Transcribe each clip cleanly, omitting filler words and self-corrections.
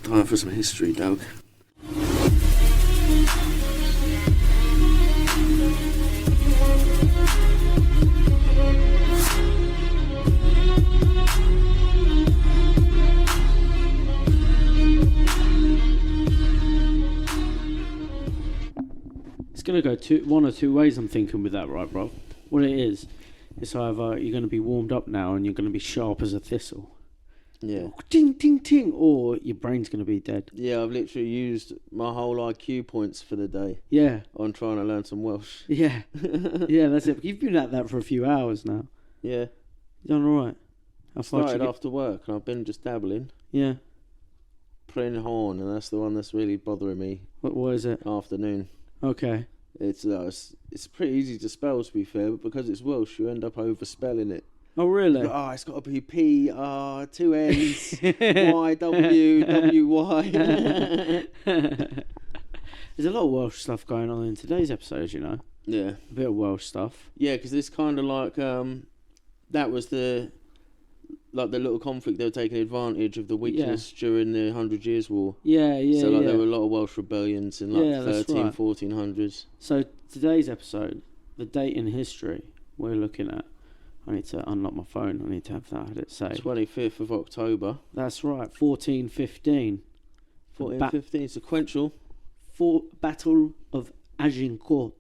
Time for some history, Doug. It's going to go one or two ways, I'm thinking, with that, right, bro? What it is, it's either you're going to be warmed up now and you're going to be sharp as a thistle. Yeah. Ting, ting, ting. Or your brain's going to be dead. Yeah, I've literally used my whole IQ points for the day. Yeah. On trying to learn some Welsh. Yeah. Yeah, that's it. You've been at that for a few hours now. Yeah. You done all right? I started after work and I've been just dabbling. Yeah. Playing horn, and that's the one that's really bothering me. What is it? Afternoon. Okay. It's pretty easy to spell, to be fair, but because it's Welsh, you end up overspelling it. Oh, really? Oh, it's got to be P, R, two N's, Y, W, W, Y. There's a lot of Welsh stuff going on in today's episode, you know. Yeah. A bit of Welsh stuff. Yeah, because it's kind of like, that was the little conflict. They were taking advantage of the weakness during the 100 Years' War. Yeah. So, there were a lot of Welsh rebellions in, 1400s. So, today's episode, the date in history we're looking at, I need to unlock my phone. I need to have that. How did it say? 25th of October. That's right. 1415. 1415. Sequential. Battle of Agincourt.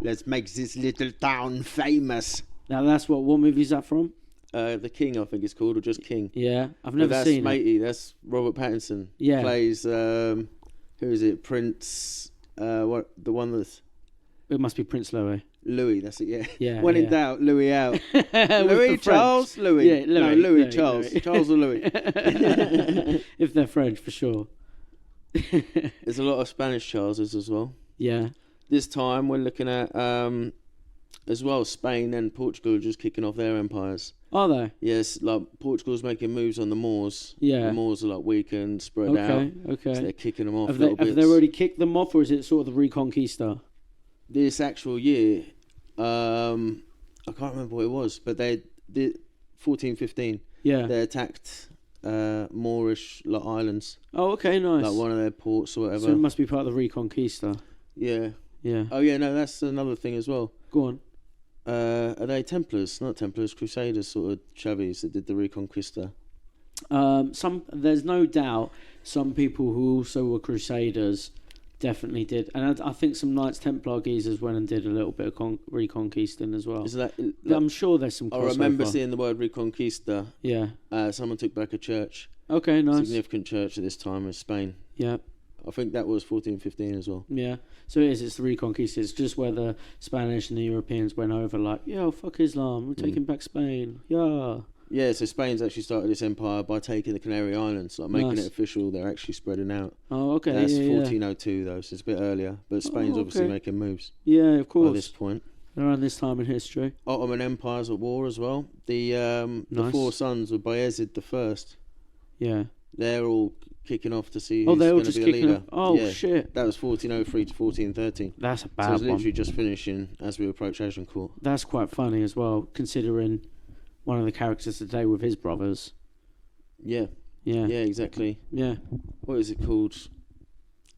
Let's make this little town famous. Now that's what movie is that from? The King, I think it's called, or just King. Yeah, I've never seen it. Matey, that's Robert Pattinson. Yeah. Plays, who is it? Prince, the one that's... It must be Prince Louis. Louis, that's it, yeah. Yeah. When in doubt, Louis out. Louis, Charles, Louis. Yeah, Louis. No, Louis, Charles. Louis. Charles or Louis. If they're French, for sure. There's a lot of Spanish Charleses as well. Yeah. This time we're looking at, as well, Spain and Portugal just kicking off their empires. Are they? Yes, like Portugal's making moves on the Moors. Yeah. The Moors are like weakened, spread out. Okay. So they're kicking them off. Have they already kicked them off, or is it sort of the Reconquista? This actual year, I can't remember what it was, but they did 1415. Yeah. They attacked Moorish islands. Oh, okay, nice. Like one of their ports or whatever. So it must be part of the Reconquista. Yeah. Yeah. Oh yeah, no, that's another thing as well. Go on. Are they Templars? Not Templars, Crusaders, sort of Chavis that did the Reconquista. There's no doubt some people who also were Crusaders definitely did, and I think some Knights Templar geezers went and did a little bit of reconquisting as well. Is that, I'm sure there's some crossover. I remember seeing the word Reconquista. Yeah. Someone took back a church. Okay, nice. Significant church at this time in Spain. Yeah. I think that was 1415 as well. Yeah. So it's the Reconquista. It's just where the Spanish and the Europeans went over like, yo, fuck Islam, we're taking back Spain. Yeah. Yeah, so Spain's actually started this empire by taking the Canary Islands, like making it official. They're actually spreading out. Oh, okay. That's 1402 though, so it's a bit earlier. But Spain's obviously making moves. Yeah, of course. By this point, around this time in history, Ottoman Empire's at war as well. The four sons of Bayezid I. Yeah. They're all kicking off to see who's they're all going to just be a kicking leader. off. Oh yeah. Shit. That was 1403 to 1413. That's a bad one. So it's literally just finishing as we approach Agincourt. That's quite funny as well, considering one of the characters today with his brothers. Yeah. Yeah. Yeah, exactly. Yeah. What is it called?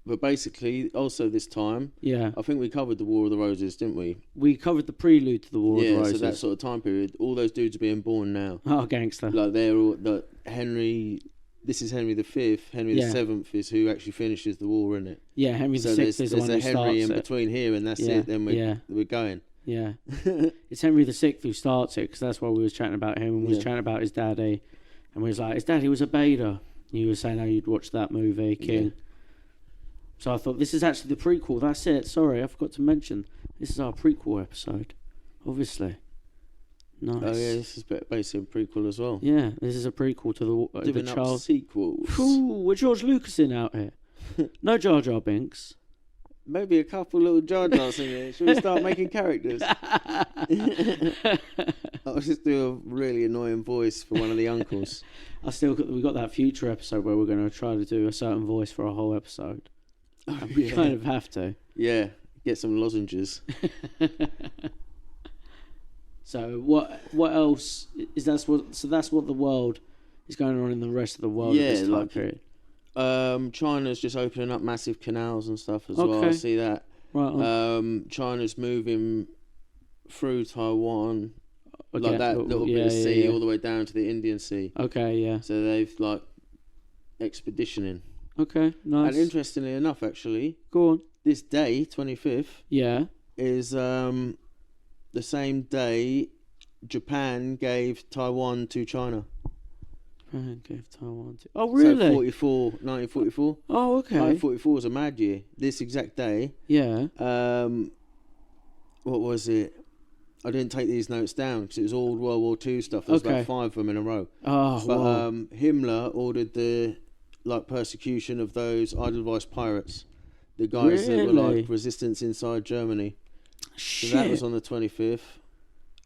But basically, also this time, yeah, I think we covered the War of the Roses, didn't we? We covered the prelude to the War of the Roses. Yeah, so that sort of time period, all those dudes are being born now. Oh, gangster. Like they're all, Henry, this is Henry V. Henry VII is who actually finishes the war, isn't it? Yeah, Henry VI is the one who starts it. There's a Henry in between here, and that's it. Then we're going. Yeah, it's Henry VI who starts it, because that's why we was chatting about him, and we was chatting about his daddy, and we was like, his daddy was a Bader. You were saying how you'd watched that movie, King. Yeah. So I thought, this is actually the prequel. That's it. Sorry, I forgot to mention. This is our prequel episode, obviously. Nice. Oh yeah, this is basically a prequel as well. Yeah, this is a prequel to the Charles sequels. Ooh, we're George Lucas in out here. No Jar Jar Binks. Maybe a couple little Jar Jars in here. Should we start making characters? I'll just do a really annoying voice for one of the uncles. We got that future episode where we're going to try to do a certain voice for a whole episode. We kind of have to. Yeah, get some lozenges. So what else is that's what the world is going on in the rest of the world at this time period? China's just opening up massive canals and stuff as well. I see that. Right on. China's moving through Taiwan, like that little bit of sea, all the way down to the Indian Sea. Okay, yeah. So they've like expeditioning. Okay, nice. And interestingly enough, actually, go on. This day, 25th, is the same day Japan gave Taiwan to China. Japan gave Taiwan to... Oh, really? So 1944. Oh, okay. 1944 was a mad year. This exact day. Yeah. What was it? I didn't take these notes down because it was all World War II stuff. There was about 5 of them in a row. Oh, but wow. Himmler ordered the persecution of those Edelweiss pirates, the guys that were like resistance inside Germany. Shit. So that was on the 25th.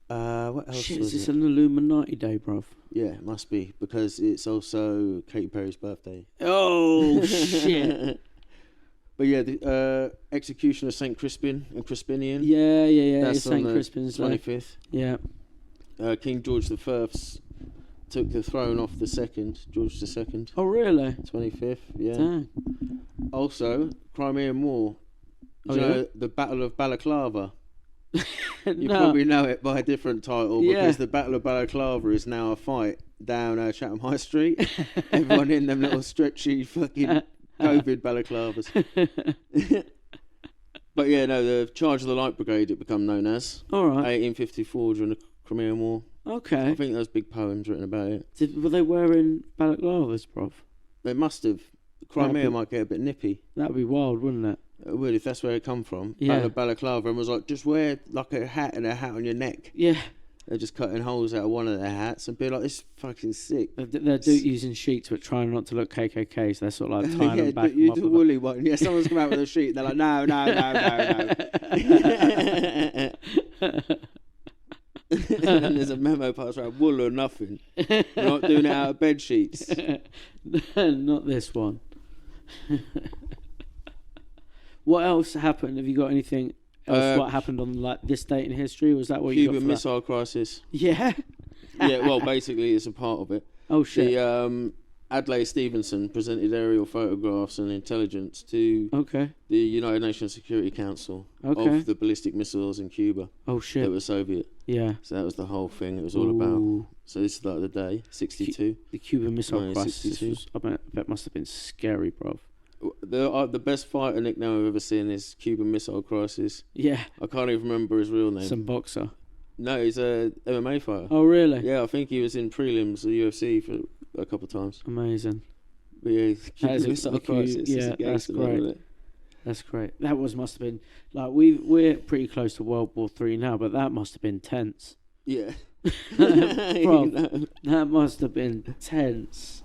What else Shit, was is this it? an Illuminati day, bruv? Yeah, it must be, because it's also Katy Perry's birthday. Oh, shit. But yeah, the execution of St. Crispin and Crispinian. Yeah. That's St. on the Crispin's 25th. Yeah. King George I took the throne off the second, George II. Oh, really? 25th, yeah. Dang. Also, Crimean War. Do you know the Battle of Balaclava? You probably know it by a different title, because the Battle of Balaclava is now a fight down Chatham High Street. Everyone in them little stretchy fucking COVID balaclavas. But yeah, no, the Charge of the Light Brigade, it become known as. All right. 1854 during the Crimean War. Okay. I think there's big poems written about it. Were they wearing balaclavas, bruv? They must have. Crimea might get a bit nippy. That'd be wild, wouldn't it? It would, if that's where it come from. Yeah. Battle of Balaclava, and was like, just wear like a hat and a hat on your neck. Yeah. They're just cutting holes out of one of their hats and be like, this is fucking sick. They're using sheets but trying not to look KKK, so they're sort of like tying them back. You do a woolly one. Yeah, someone's come out with a sheet and they're like, no. And there's a memo passed around, wool or nothing. We're not doing it out of bed sheets. Not this one. What else happened? Have you got anything else? What happened on like this date in history? Was that what you got? Cuban Missile Crisis. Yeah. Yeah, well, basically it's a part of it. Oh shit. The Adlai Stevenson presented aerial photographs and intelligence to the United Nations Security Council of the ballistic missiles in Cuba. Oh shit. That were Soviet. Yeah. So that was the whole thing it was all about. So this is like the day, 62. The Cuban Missile Crisis. I bet must have been scary, bruv. The best fighter nickname I've ever seen is Cuban Missile Crisis. Yeah. I can't even remember his real name. Some boxer. No, he's a MMA fighter. Oh really? Yeah, I think he was in prelims of UFC for a couple of times. Amazing. But yeah, Cuban Missile Crisis. Yeah, that's great. That's great. That must have been like we're pretty close to World War III now, but that must have been tense. Yeah. Bro, that must have been tense.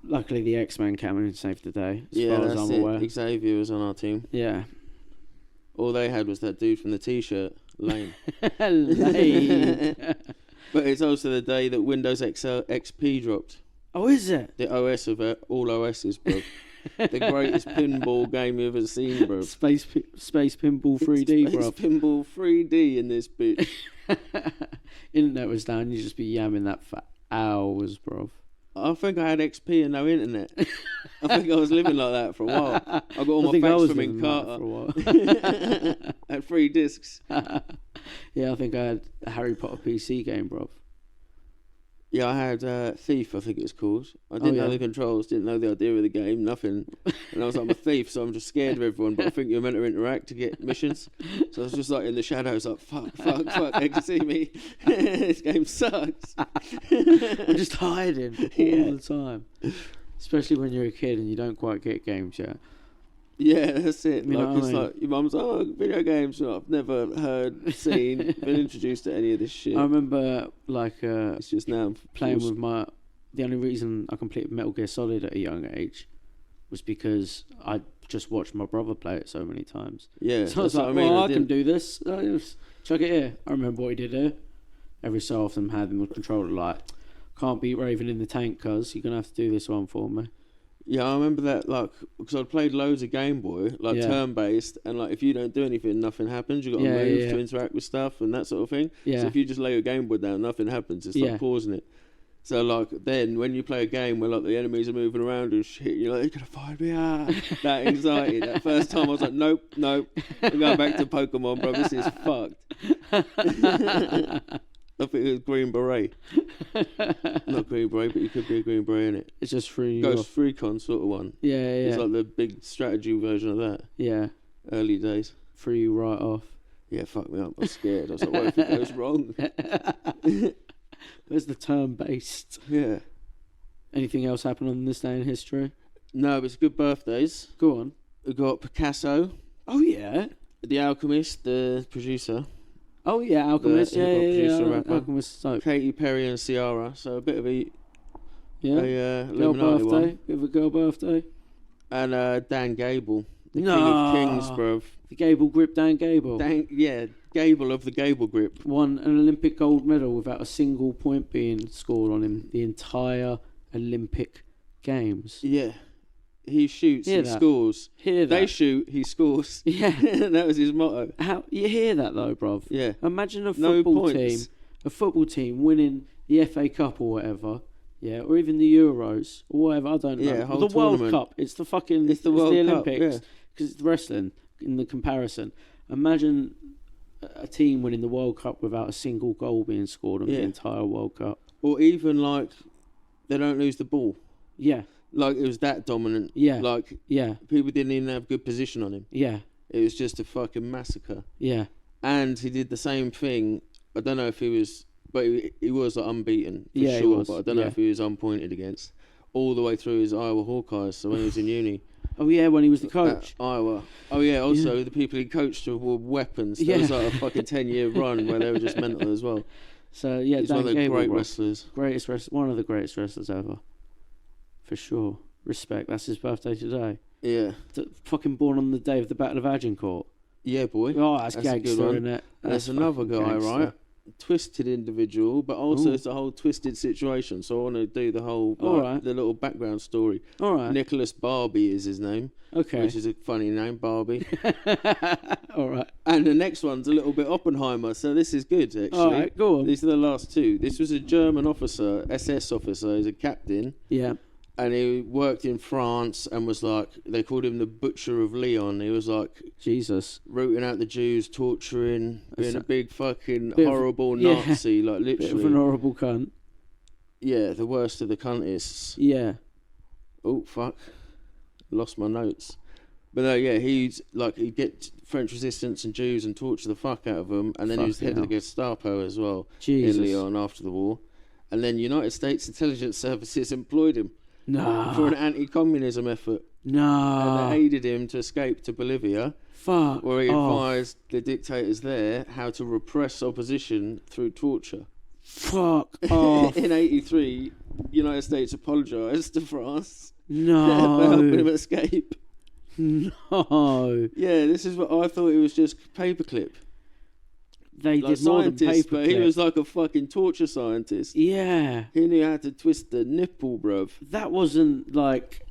Luckily, the X-Men came in and saved the day, as far as I'm aware. Xavier was on our team. Yeah. All they had was that dude from the T-shirt, Lane. Lane. But it's also the day that Windows XP dropped. Oh, is it? The OS of all OSs, bro. The greatest pinball game you've ever seen, bro. Space Pinball 3D, bro. Space Pinball 3D in this bitch. Internet was down, you'd just be yamming that for hours, bro. I think I had XP and no internet. I think I was living like that for a while. I got all my facts from Encarta. I had 3 discs. Yeah, I think I had a Harry Potter PC game, bro. Yeah, I had Thief, I think it was called. I didn't know the controls, didn't know the idea of the game, nothing. And I was like, I'm a thief, so I'm just scared of everyone, but I think you're meant to interact to get missions. So I was just like in the shadows, like, fuck, they can see me. This game sucks. I'm just hiding all the time. Especially when you're a kid and you don't quite get games yet. Yeah, that's it. You like, it's like your mum's video games. I've never heard, seen, been introduced to any of this shit. I remember it's just now playing with the only reason I completed Metal Gear Solid at a young age was because I just watched my brother play it so many times. Yeah, so I was like, I can do this. Chuck it here. I remember what he did here. Every so often had him with controller like, can't beat Raven in the tank, cuz you're gonna have to do this one for me. Yeah, I remember that, like, because I'd played loads of Game Boy, like turn-based, and like if you don't do anything, nothing happens. You got to move to interact with stuff and that sort of thing. Yeah. So if you just lay your Game Boy down, nothing happens. It's like pausing it. So like then when you play a game where like the enemies are moving around and shit, you're like, you're gonna find me out. That anxiety. That first time I was like, nope. I'm going back to Pokemon, bro. This is fucked. I think it was Green Beret. Not Green Beret, but you could be a Green Beret in it. It's just free. Ghost Recon sort of one. Yeah. It's like the big strategy version of that. Yeah. Early days. Free you right off. Yeah, fuck me up. I was scared. I was like, what if it goes wrong? Where's the turn-based? Yeah. Anything else happen on this day in history? No, but it's good birthdays. Go on. We got Picasso. Oh, yeah. The Alchemist, the producer. Oh, yeah, Alchemist. Yeah. Alchemist soap. Katy Perry and Ciara. So a bit of a... Yeah. Girl Illuminati birthday. one. Bit of a girl birthday. And Dan Gable. The King of Kings, bruv. The Gable grip, Dan Gable. Gable of the Gable grip. Won an Olympic gold medal without a single point being scored on him the entire Olympic Games. Yeah. He shoots, he scores. Hear that? They shoot, he scores. Yeah. That was his motto. How you hear that though, bruv? Yeah. Imagine a football team winning the FA Cup or whatever. Yeah, or even the Euros or whatever. I don't know. Yeah, the World Cup. It's the fucking. It's the Olympics. Because it's wrestling in the comparison. Imagine a team winning the World Cup without a single goal being scored on the entire World Cup. Or even like they don't lose the ball. Yeah. Like it was that dominant. Yeah. Like people didn't even have good position on him. Yeah. It was just a fucking massacre. Yeah. And he did the same thing. I don't know if he was, but he was like, unbeaten for sure. He was. But I don't know if he was unpointed against all the way through his Iowa Hawkeyes. So when he was in uni. Oh yeah, when he was the coach. Iowa. Oh yeah, also the people he coached were weapons. There was like a fucking 10-year run where they were just mental as well. So yeah, he's one of the great wrestlers. One of the greatest wrestlers ever. For sure. Respect. That's his birthday today. Yeah. Fucking born on the day of the Battle of Agincourt. Yeah, boy. Oh, that's gangster, isn't it? There's another guy, right? Twisted individual, but also it's a whole twisted situation. So I want to do the whole, the little background story. All right. Nicholas Barbie is his name. Okay. Which is a funny name, Barbie. All right. And the next one's a little bit Oppenheimer, so this is good, actually. All right, go on. These are the last two. This was a German officer, SS officer. He's a captain. Yeah. And he worked in France and was like, they called him the Butcher of Leon. He was like, Jesus, rooting out the Jews, torturing, being a big fucking horrible Nazi, like literally. Bit of an horrible cunt. Yeah, the worst of the cuntists. Yeah. Oh, fuck. Lost my notes. But no, yeah, he'd get French resistance and Jews and torture the fuck out of them. And then he was head of the Gestapo as well in Leon after the war. And then United States intelligence services employed him. No. For an anti-communism effort. No. And they aided him to escape to Bolivia. Fuck. Where he advised the dictators there how to repress opposition through torture. Fuck off. In 1983, United States apologised to France. No. For helping him escape. No. Yeah, this is what I thought it was just paperclip. They did more than paperclip. But he was like a fucking torture scientist. Yeah. He knew how to twist the nipple, bruv. That wasn't like...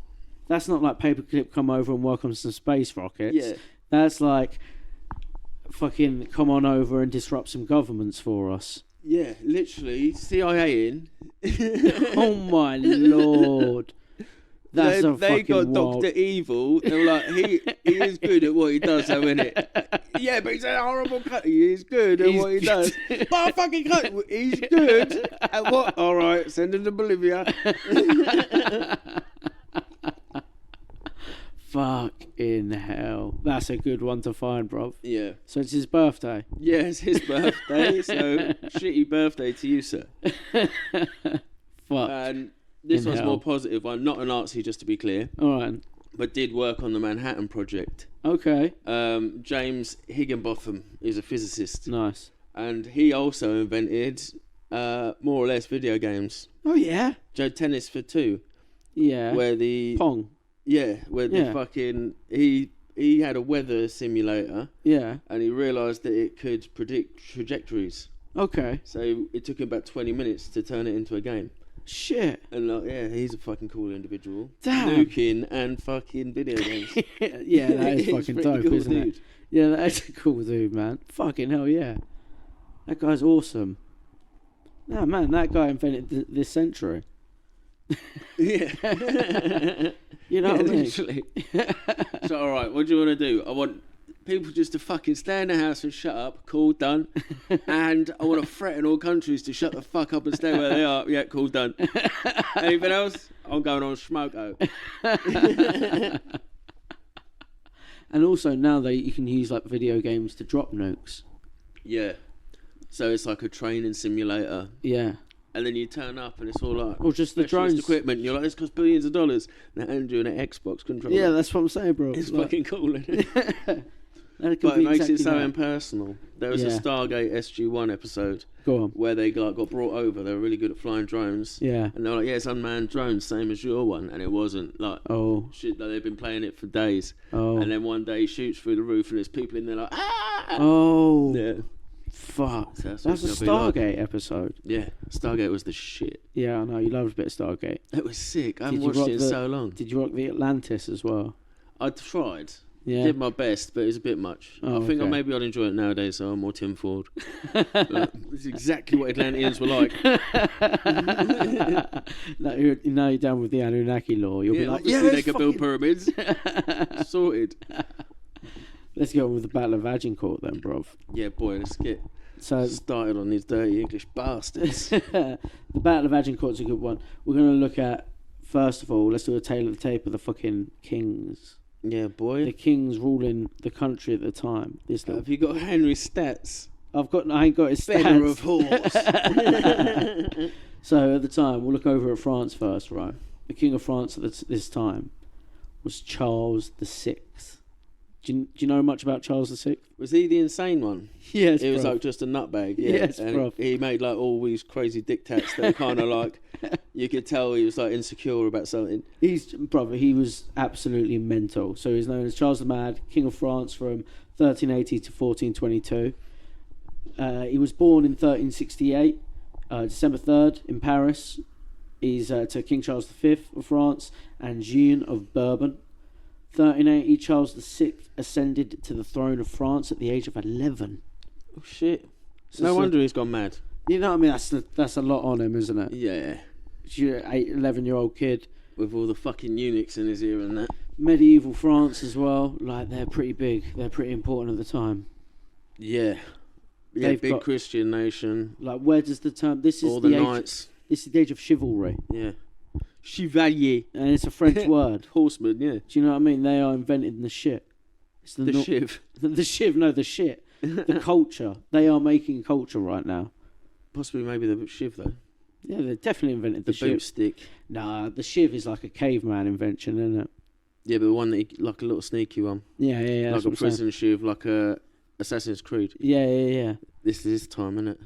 That's not like paperclip come over and work on some space rockets. Yeah. That's like... Fucking come on over and disrupt some governments for us. Yeah, literally. CIA in. Oh my lord. That's they got wild. Dr. Evil. They were like, he is good at what he does, though, isn't it? Yeah, but he's a horrible cunt. He is good at what he does. But I fucking cunt. He's good at what? All right, send him to Bolivia. Fucking hell. That's a good one to find, bruv. Yeah. So it's his birthday? Yeah, it's his birthday. So, shitty birthday to you, sir. Fuck. And this one's more positive. I'm not a Nazi, just to be clear. All right. But did work on the Manhattan Project. Okay. James Higginbotham is a physicist. Nice. And he also invented more or less video games. Oh, yeah? Tennis for Two. Yeah. Where the... Pong. Yeah, where the fucking... He had a weather simulator. Yeah. And he realised that it could predict trajectories. Okay. So it took him about 20 minutes to turn it into a game. Shit. And he's a fucking cool individual. Damn. Nuking and fucking video games. Yeah, that is fucking dope, cool isn't it? Yeah, that is a cool dude, man. Fucking hell, yeah. That guy's awesome. No, man, that guy invented this century. Yeah. You know what I mean? Literally. So, all right, what do you want to do? I want people just to fucking stay in the house and shut up. Cool, done. And I want to threaten all countries to shut the fuck up and stay where they are. Yeah, cool, done. Anything else? I'm going on smoko. And also now you can use like video games to drop nukes. Yeah. So it's like a training simulator. Yeah. And then you turn up and it's all like... Or just the drones. Equipment. You're like, this costs billions of dollars. And they hand you an Xbox controller. Yeah, that's what I'm saying, bro. It's fucking cool, isn't it? But it makes it so impersonal. There was a Stargate SG-1 episode where they got brought over. They were really good at flying drones. Yeah. And they were like, yeah, it's unmanned drones, same as your one. And it wasn't. Like, shit, like, they've been playing it for days. And then one day he shoots through the roof and there's people in there like, ah! Oh. Yeah. Fuck. So that's a Stargate episode. Yeah. Stargate was the shit. Yeah, I know. You loved a bit of Stargate. It was sick. I haven't watched it in so long. Did you rock the Atlantis as well? I tried. Yeah. Did my best, but it was a bit much. I think maybe I'd enjoy it nowadays, so I'm more Tim Ford. It's exactly what Atlanteans were like. Now you're down with the Anunnaki law. You'll be like, they could build pyramids. Sorted. Let's go on with the Battle of Agincourt then, bruv. Yeah, boy, let's get started on these dirty English bastards. The Battle of Agincourt's a good one. We're going to look at, first of all, let's do a tale of the tape of the fucking kings. Yeah, boy. The kings ruling the country at the time. Have you got Henry's stats? I ain't got his stats. Better of horse. So at the time, we'll look over at France first, right? The king of France at this time was Charles VI. Do you know much about Charles VI? Was he the insane one? Yes, he was like just a nutbag. Yeah. Yes, and he made like all these crazy dictats that kind of like you could tell he was like insecure about something. He was absolutely mental. So he's known as Charles the Mad, King of France from 1380 to 1422. He was born in 1368, December 3rd in Paris. He's to King Charles V of France and Jean of Bourbon. 1380, Charles VI ascended to the throne of France at the age of 11. Oh shit! No wonder he's gone mad. You know what I mean? That's a lot on him, isn't it? Yeah. You're an 11-year-old kid with all the fucking eunuchs in his ear and that. Medieval France as well. Like they're pretty big. They're pretty important at the time. Yeah. Yeah. Big Christian nation. Like where does the term? This is all the knights. This is the age of chivalry. Yeah. Chevalier. And it's a French word. Horseman, yeah. Do you know what I mean? They are inventing the shit. It's the shiv. The shiv, no, the shit. The culture. They are making culture right now. Possibly maybe the shiv, though. Yeah, they definitely invented the shiv. The boot stick. Nah, the shiv is like a caveman invention, isn't it? Yeah, but the one that like a little sneaky one. Yeah. Like a prison shiv, like a Assassin's Creed. Yeah. This is his time, isn't it?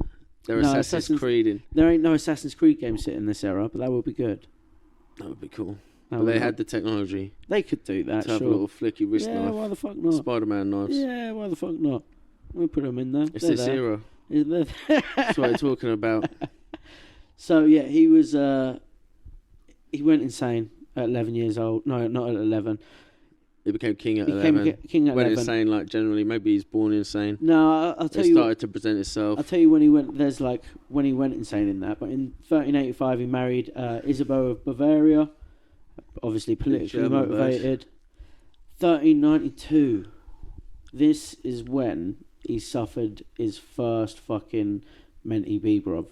They're Assassin's Creed. There ain't no Assassin's Creed game set in this era, but that would be good. That would be cool. But they had the technology. They could do that, to have a little flicky wrist knife. Yeah, why the fuck not? Spider-Man knives. Yeah, why the fuck not? We'll put them in there. It's this era. That's what I'm talking about. So, yeah, he was... he went insane at 11 years old. No, not at 11. He became king at 11. King at 11. Went insane, like, generally. Maybe he's born insane. No, I'll tell you... It started to present itself. I'll tell you when he went... There's, like, when he went insane in that. But in 1385, he married Isabeau of Bavaria. Obviously politically motivated. 1392. This is when he suffered his first fucking mentee bee, bruv.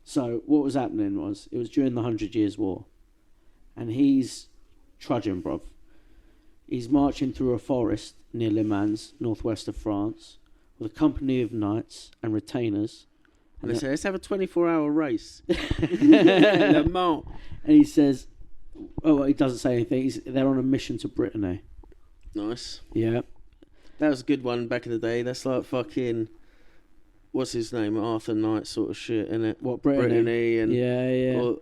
So, what was happening was... It was during the 100 Years' War. And he's trudging, bruv. He's marching through a forest near Le Mans, northwest of France, with a company of knights and retainers. And they say, let's have a 24-hour race. Le Mans. And he says, he doesn't say anything. They're on a mission to Brittany. Nice. Yeah. That was a good one back in the day. That's like fucking, what's his name? Arthur Knight sort of shit, innit? What, Brittany? And yeah. Or,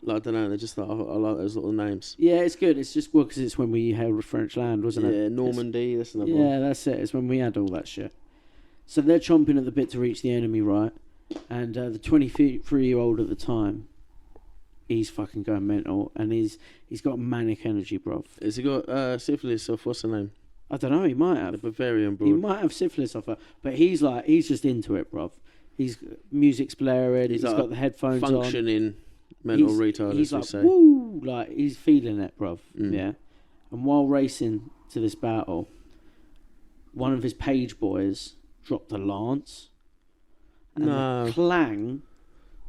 like, I don't know, they're just like, I like those little names. Yeah, it's good. It's just, because it's when we held French land, wasn't it? Yeah, Normandy, that's another one. Yeah, that's it. It's when we had all that shit. So they're chomping at the bit to reach the enemy, right? And the 23-year-old at the time, he's fucking going mental, and he's got manic energy, bruv. Has he got syphilis off, what's the name? I don't know, he might have. The Bavarian broad. He might have syphilis off her, but he's just into it, bruv. He's music's blaring. He's like got the headphones functioning mental retard. He's like, woo, like he's feeling it, bruv. Yeah. And while racing to this battle, one of his page boys dropped a lance. And the clang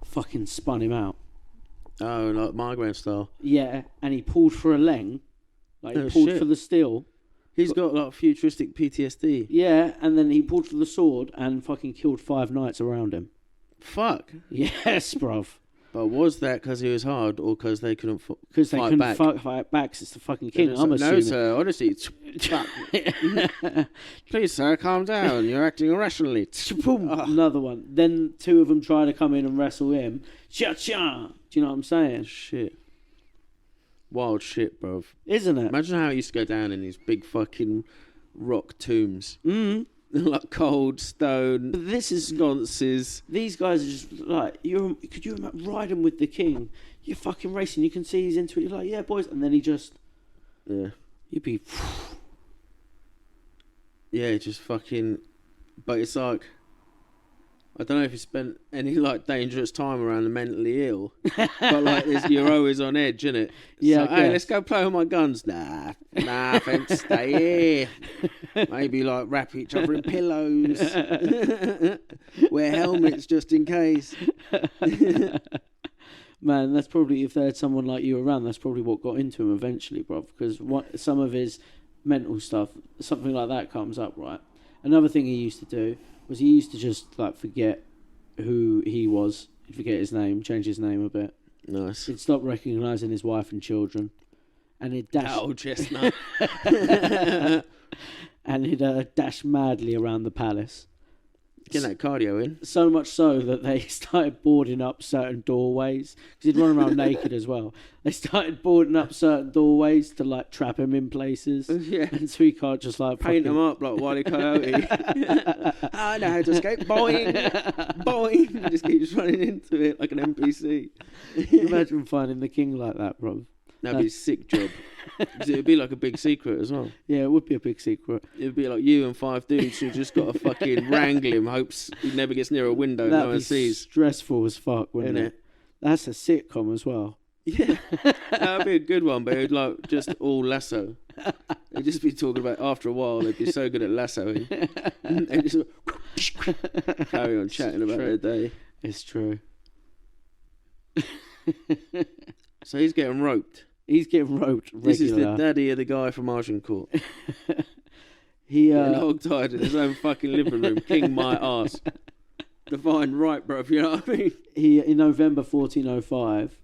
fucking spun him out. Oh, like migraine style. Yeah, and he pulled for a leng. Like he pulled for the steel. He's got like futuristic PTSD. Yeah, and then he pulled for the sword and fucking killed 5 knights around him. Fuck. Yes, bruv. But was that because he was hard or because they couldn't fight back? Because they couldn't fight back, 'cause it's the fucking king. I'm assuming. No, sir, honestly. Please, sir, calm down. You're acting irrationally. Another one. Then 2 of them try to come in and wrestle him. Cha-cha! Do you know what I'm saying? Shit. Wild shit, bruv. Isn't it? Imagine how it used to go down in these big fucking rock tombs. Like cold stone. But this is sconces. These guys are just like, could you imagine riding with the king? You're fucking racing. You can see he's into it. You're like, yeah, boys. And then he just... Yeah. You'd be... Yeah, just fucking... But it's like... I don't know if you spent any like dangerous time around the mentally ill, but like you're always on edge, innit? Yeah. So, hey, let's go play with my guns. Nah, thanks, stay here. Maybe like wrap each other in pillows, wear helmets just in case. Man, that's probably, if they had someone like you around, that's probably what got into him eventually, bruv. Because some of his mental stuff, something like that comes up, right? Another thing he used to do was he used to just like forget who he was. He'd forget his name, change his name a bit. Nice. He'd stop recognising his wife and children, and he'd dash. Oh, chestnut. And he'd dash madly around the palace. Get that cardio in. So much so that they started boarding up certain doorways, because he'd run around naked as well. They started boarding up certain doorways to like trap him in places. Yeah. And so he can't just like paint him up like Wile E. Coyote. I know how to escape. Boing, boing. Just keeps running into it like an NPC. Imagine finding the king like that, bro. That'd be a sick job. It'd be like a big secret as well. Yeah, it would be a big secret. It'd be like you and 5 dudes who just got to fucking wrangle him, hopes he never gets near a window no one sees. Stressful as fuck, wouldn't it? That's a sitcom as well. Yeah, that'd be a good one, but it'd like just all lasso. They'd just be talking about, after a while, they'd be so good at lassoing. They'd just carry on chatting about their day. It's true. So he's getting roped. He's getting roped regular. This is the daddy of the guy from Agincourt. Getting hog-tied in his own fucking living room. King my arse. Divine right, bro, you know what I mean? In November 1405,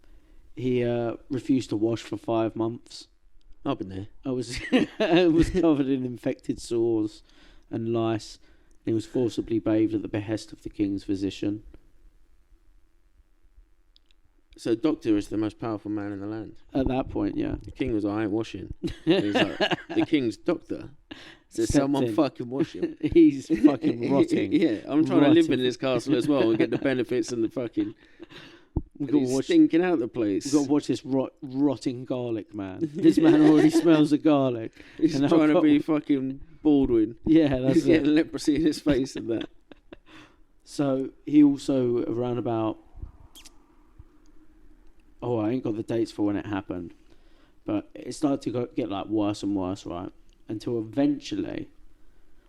he refused to wash for 5 months. I've been there. I was covered in infected sores and lice. And he was forcibly bathed at the behest of the king's physician. So doctor is the most powerful man in the land. At that point, yeah. The king was like, I ain't washing. He's like, the king's doctor. Says someone fucking wash him. He's fucking rotting. Yeah, I'm trying to live in this castle as well and get the benefits and the fucking... He's stinking out the place. We've got to watch this rotting garlic, man. This man already smells of garlic. He's trying to be fucking Baldwin. Yeah, that's He's getting leprosy in his face and that. So he also, around about... Oh, I ain't got the dates for when it happened. But it started to get like worse and worse, right? Until eventually,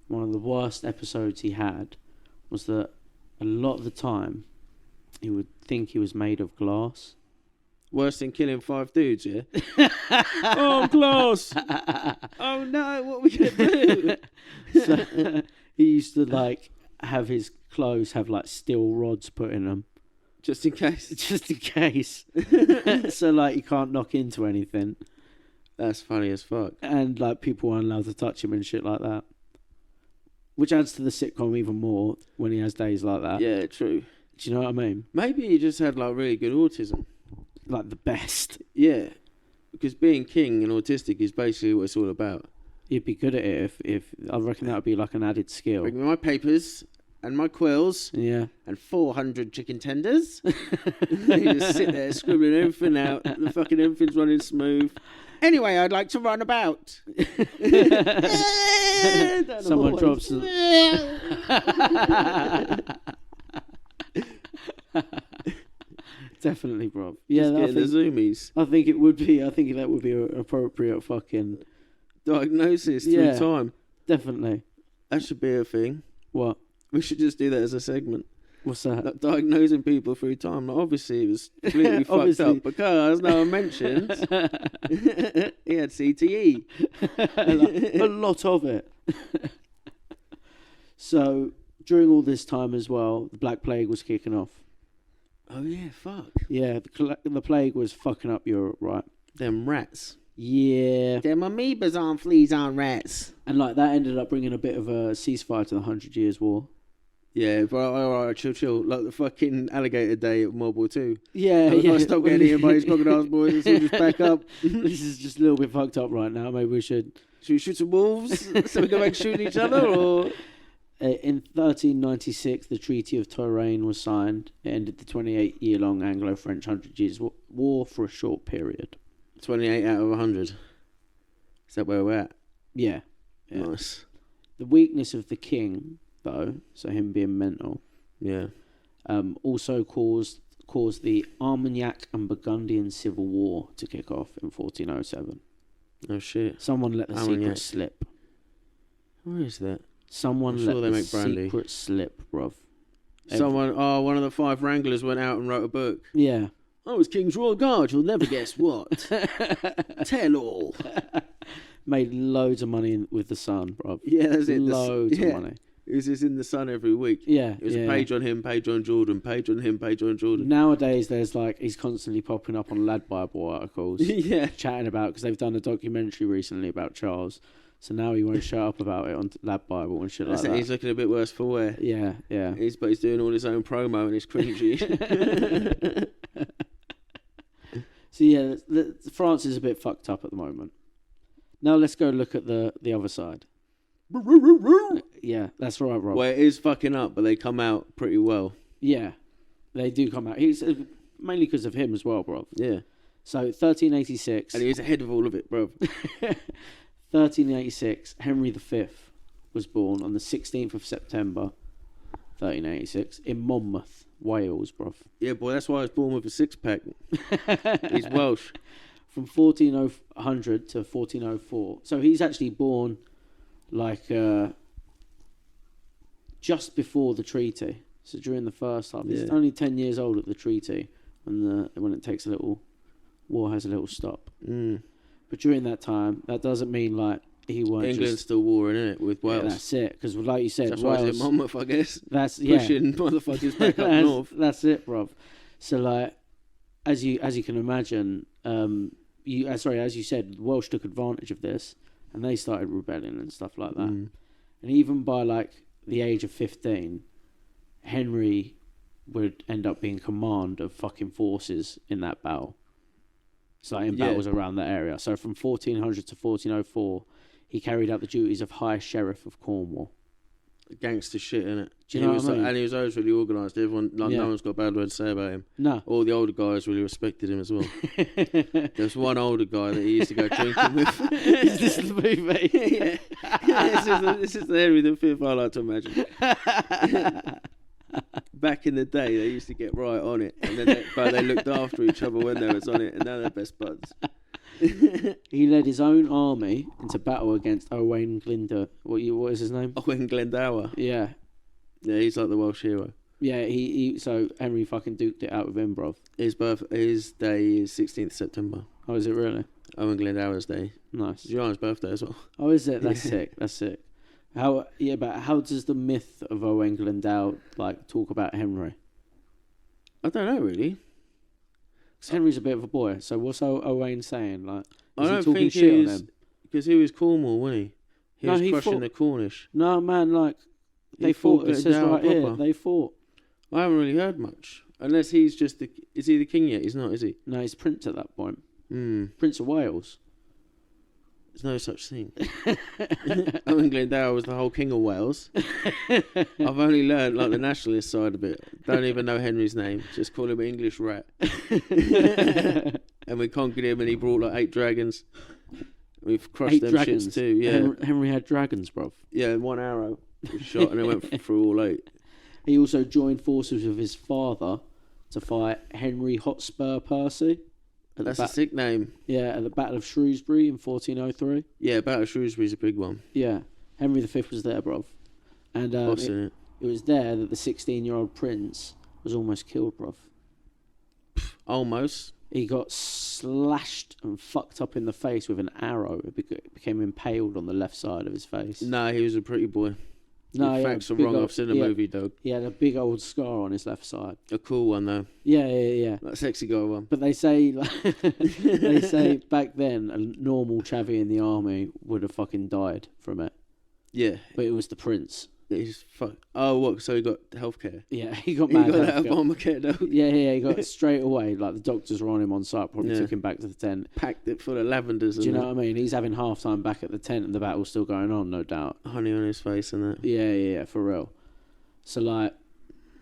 one of the worst episodes he had was that a lot of the time, he would think he was made of glass. Worse than killing 5 dudes, yeah? Oh, glass! Oh no, what are we going to do? So, he used to like have his clothes have like steel rods put in them. Just in case. Just in case. So like he can't knock into anything. That's funny as fuck. And like people aren't allowed to touch him and shit like that. Which adds to the sitcom even more when he has days like that. Yeah, true. Do you know what I mean? Maybe he just had like really good autism. Like the best. Yeah. Because being king and autistic is basically what it's all about. You'd be good at it if I reckon that would be like an added skill. Bring me my papers and my quills. Yeah. And 400 chicken tenders. You just sit there scribbling everything out. The fucking everything's running smooth. Anyway, I'd like to run about. Someone drops Definitely, bro. Yeah, Just getting the zoomies. I think it would be. I think that would be an appropriate fucking diagnosis through time. Definitely. That should be a thing. What? We should just do that as a segment. What's that? Like diagnosing people through time. Like, obviously, it was completely fucked up because no one mentions he had CTE. A lot of it. So, during all this time as well, the Black Plague was kicking off. Oh, yeah, fuck. Yeah, the plague was fucking up Europe, right? Them rats. Yeah. Them amoebas aren't fleas, aren't rats. And like that ended up bringing a bit of a ceasefire to the 100 Years' War. Yeah, but alright, chill. Like the fucking alligator day at World War II. Yeah, yeah. Stop getting eaten by these crocodiles, boys. Let's all just back up. This is just a little bit fucked up right now. Maybe we should... Should we shoot some wolves so we go back shooting each other, or... In 1396, the Treaty of Touraine was signed. It ended the 28-year-long Anglo-French 100 Years' War for a short period. 28 out of 100. Is that where we're at? Yeah. Nice. The weakness of the king, though, so him being mental, also caused the Armagnac and Burgundian Civil War to kick off in 1407. Oh, shit. Someone let the secret slip. Where is that? Someone let the secret slip, bruv. One of the 5 Wranglers went out and wrote a book. Yeah. I was King's Royal Guard, you'll never guess what. Tell all. Made loads of money with the Sun, bruv. Yeah, that's it. Loads of money. It was just in the Sun every week. Yeah. It was a page on him, page on Jordan, page on him, page on Jordan. Nowadays, there's he's constantly popping up on Lad Bible articles. Chatting about, because they've done a documentary recently about Charles. So now he won't shut up about it on Lad Bible and shit like that. He's looking a bit worse for wear. Yeah. But he's doing all his own promo and it's cringy. So yeah, France is a bit fucked up at the moment. Now let's go look at the other side. Yeah, that's right, Rob. Well, it is fucking up, but they come out pretty well. Yeah, they do come out. He's mainly because of him as well, bro. Yeah. So 1386, and he's ahead of all of it, bro. 1386, Henry V was born on the 16th of September, 1386, in Monmouth, Wales, bruv. Yeah, boy, that's why I was born with a 6-pack. He's Welsh. From 1400 to 1404. So he's actually born, just before the treaty. So during the first half. He's only 10 years old at the treaty, when it takes war has a little stop. Mm. But during that time, that doesn't mean he weren't. England's still warring, isn't it, with Wales? Yeah, that's it. Because like you said, that's Wales, why it's in Monmouth, I guess. That's pushing motherfuckers back up north. That's it, bruv. So as you can imagine, as you said, the Welsh took advantage of this, and they started rebelling and stuff like that. Mm. And even by the age of 15, Henry would end up being command of fucking forces in that battle. So in battles around that area. So from 1400 to 1404, he carried out the duties of High Sheriff of Cornwall. Gangster shit, innit? Do you know what I mean? And he was always really organised. Everyone, no one's got a bad word to say about him. No. All the older guys really respected him as well. There's one older guy that he used to go drinking with. Is this the movie? This is the Henry V I like to imagine. Back in the day, they used to get right on it, and then they looked after each other when they was on it, and now they're best buds. He led his own army into battle against Owain Glyndwr. What is his name? Owain Glendower. Yeah, he's like the Welsh hero. Yeah, so Henry fucking duked it out with him, bruv. His day is 16th September. Oh, is it really? Owain Glendower's day. Nice. It's Ieuan's birthday as well. Oh, is it? That's sick. That's sick. But how does the myth of Owain Glendower talk about Henry? I don't know really. Because Henry's a bit of a boy, so what's Owain saying? I don't think shit on him because he was Cornwall, wasn't he? He was crushing the Cornish. No, man, they fought. It says right here, they fought. I haven't really heard much, unless he's just is he the king yet? He's not, is he? No, he's Prince at that point. Prince of Wales. There's no such thing. Owain Glendower was the whole king of Wales. I've only learned the nationalist side of it. Don't even know Henry's name. Just call him an English rat. And we conquered him, and he brought 8 dragons. We've crushed them shits too. Yeah, Henry had dragons, bruv. Yeah, and 1 arrow was shot, and it went through all 8. He also joined forces with his father to fight Henry Hotspur Percy. That's a sick name. Yeah, at the Battle of Shrewsbury in 1403. Yeah, Battle of Shrewsbury's a big one. Yeah, Henry V was there, bruv. And it was there that the 16-year-old prince was almost killed, bruv. Almost. He got slashed and fucked up in the face with an arrow. It became impaled on the left side of his face. No, he was a pretty boy. No, the facts are wrong. I've seen the movie, dog. He had a big old scar on his left side. A cool one, though. Yeah. That sexy guy one. But they say, they say back then, a normal chavvy in the army would have fucking died from it. Yeah. But it was the prince. He's fuck. Oh, what? So he got healthcare? Yeah, he got mad. He got that Obamacare, dog. Yeah, he got it straight away. Like, the doctors were on him on site, probably took him back to the tent. Packed it full of lavenders. Do you know what I mean? He's having half time back at the tent and the battle's still going on, no doubt. Honey on his face and that. Yeah, for real. So, like,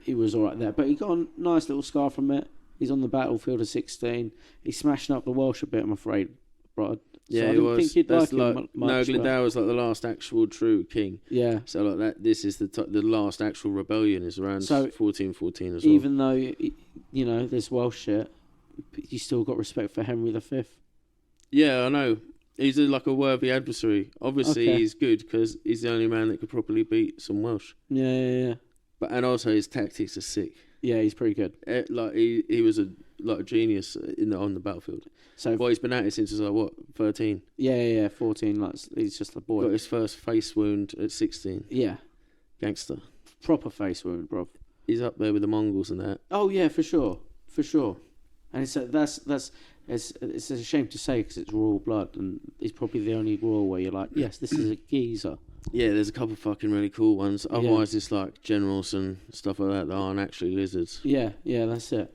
he was alright there. But he got a nice little scar from it. He's on the battlefield at 16. He's smashing up the Welsh a bit, I'm afraid, bro. Yeah, so I he didn't was. think you'd That's like him like, much. no, Glendower was like the last actual true king. Yeah. So like that, this is the last actual rebellion is around 1414 as well. Even though, you know, this Welsh shit, you still got respect for Henry V. Yeah, I know. He's like a worthy adversary. Obviously, he's good because he's the only man that could properly beat some Welsh. Yeah. But and also his tactics are sick. Yeah, he's pretty good. Like he was a genius on the battlefield. So he's been at it since he was like what 13. Yeah, 14. Like he's just a boy. Got his first face wound at 16. Yeah, gangster. Proper face wound, bro. He's up there with the Mongols and that. Oh yeah, for sure. And it's a shame to say because it's royal blood, and he's probably the only royal where you're like, yes, this is a geezer. Yeah, there's a couple fucking really cool ones. Otherwise, it's like generals and stuff like that aren't actually lizards. Yeah, that's it.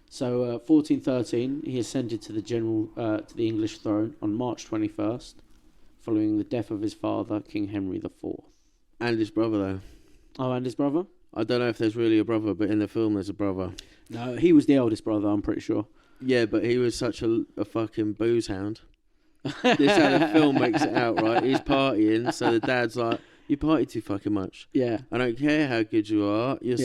So, 1413, he ascended to the English throne on March 21st, following the death of his father, King Henry IV. And his brother, though. Oh, and his brother? I don't know if there's really a brother, but in the film there's a brother. No, he was the eldest brother, I'm pretty sure. Yeah, but he was such a fucking booze hound. This is how the film makes it out, right? He's partying, so the dad's like, you party too fucking much. Yeah. I don't care how good you are. Your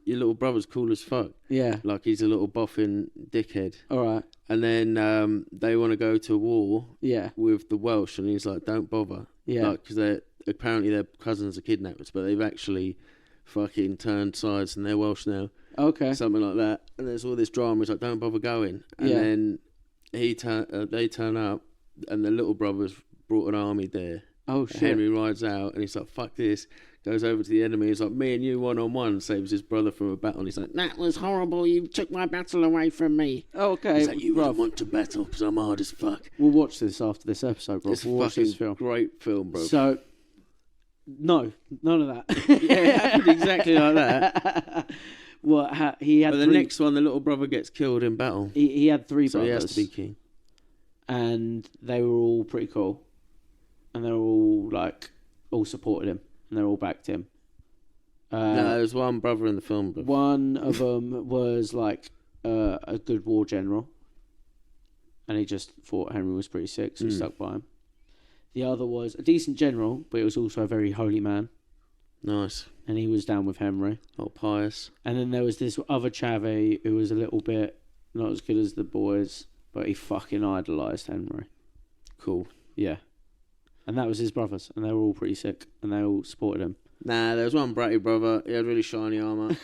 little brother's cool as fuck. Yeah. Like he's a little boffin dickhead. All right. And then they want to go to war. Yeah. With the Welsh, and he's like, don't bother. Yeah. Like, because apparently their cousins are kidnappers, but they've actually fucking turned sides and they're Welsh now. Okay. Something like that. And there's all this drama. He's like, don't bother going. And then they turn up, and the little brother's brought an army there. Oh, shit. Henry rides out, and he's like, fuck this. Goes over to the enemy. He's like, me and you one-on-one. Saves his brother from a battle. And he's like, that was horrible. You took my battle away from me. Okay. He's like, you don't want to battle because I'm hard as fuck. We'll watch this after this episode, bro. It's a great film, bro. So, no, none of that. Yeah, it happened exactly like that. He had. But the next one, the little brother gets killed in battle. He had three so brothers. He has to be king. And they were all pretty cool. And they were all supported him. And they all backed him. No, there was one brother in the film. Bro. One of them was like a good war general. And he just thought Henry was pretty sick, so he stuck by him. The other was a decent general, but he was also a very holy man. Nice. And he was down with Henry. Oh, pious. And then there was this other chavvy who was a little bit not as good as the boys, but he fucking idolised Henry. Cool. Yeah. And that was his brothers, and they were all pretty sick, and they all supported him. Nah, there was one bratty brother. He had really shiny armour.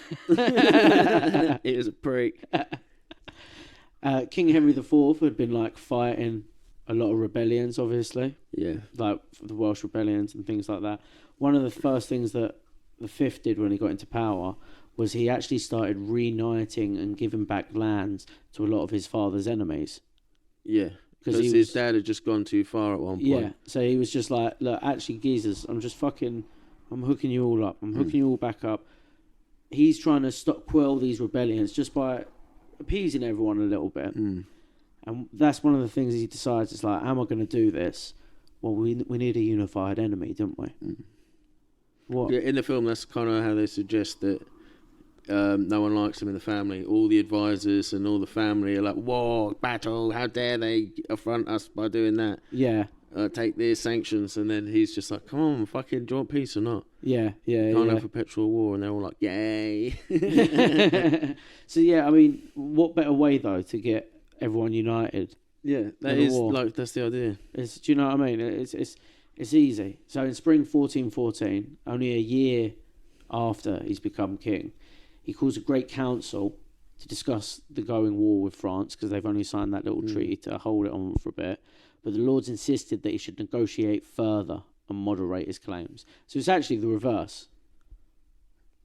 He was a prick. King Henry IV had been fighting a lot of rebellions, obviously. Yeah. Like the Welsh rebellions and things like that. One of the first things that the Fifth did when he got into power was he actually started reuniting and giving back lands to a lot of his father's enemies. Yeah. Because his dad had just gone too far at one point. Yeah, so he was just like, look, actually, geezers, I'm hooking you all up. I'm hooking you all back up. He's trying to quell these rebellions just by appeasing everyone a little bit. And that's one of the things he decides, it's like, how am I going to do this? Well, we need a unified enemy, don't we? What? Yeah, in the film, that's kind of how they suggest that no one likes him in the family. All the advisors and all the family are like, war, battle, how dare they affront us by doing that? Yeah. take their sanctions, and then he's just like, come on, fucking, do you want peace or not? Yeah. Can't have a perpetual war, and they're all like, yay. So yeah, I mean, what better way though to get everyone united? Yeah, that's the idea. Do you know what I mean? It's easy. So in spring 1414, only a year after he's become king, he calls a great council to discuss the going war with France, because they've only signed that little treaty to hold it on for a bit. But the Lords insisted that he should negotiate further and moderate his claims. So it's actually the reverse.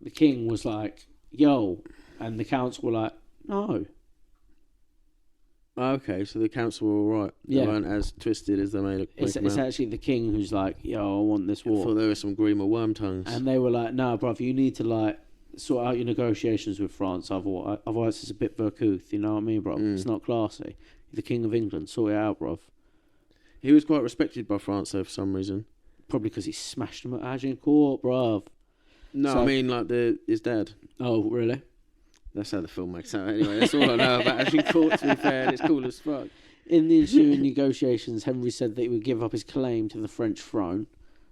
The king was like, yo, and the council were like, no. Okay, so the council were all right. They weren't as twisted as they made it. It's actually the king who's like, yo, I want this war. I thought there were some green or worm tongues. And they were like, no, bruv, you need to like sort out your negotiations with France, otherwise it's a bit vercouth, you know what I mean, bruv? It's not classy. You're the King of England, sort it out, bruv. He was quite respected by France, though, for some reason. Probably because he smashed them at Agincourt, bruv. No, so, I mean, like, his dad. Oh, really? That's how the film makes out. Anyway, that's all I know about Agincourt, to be fair, and it's cool as fuck. In the ensuing negotiations, Henry said that he would give up his claim to the French throne,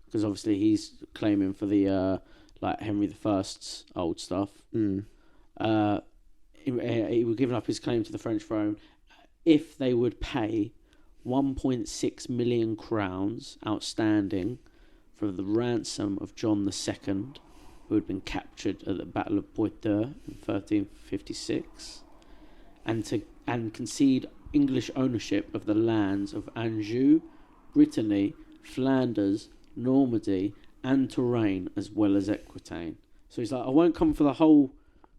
because obviously he's claiming for the... like Henry I's old stuff. He would give up his claim to the French throne if they would pay 1.6 million crowns outstanding for the ransom of John II, who had been captured at the Battle of Poitiers in 1356, and concede English ownership of the lands of Anjou, Brittany, Flanders, Normandy, and Touraine, as well as Aquitaine. So he's like, I won't come for the whole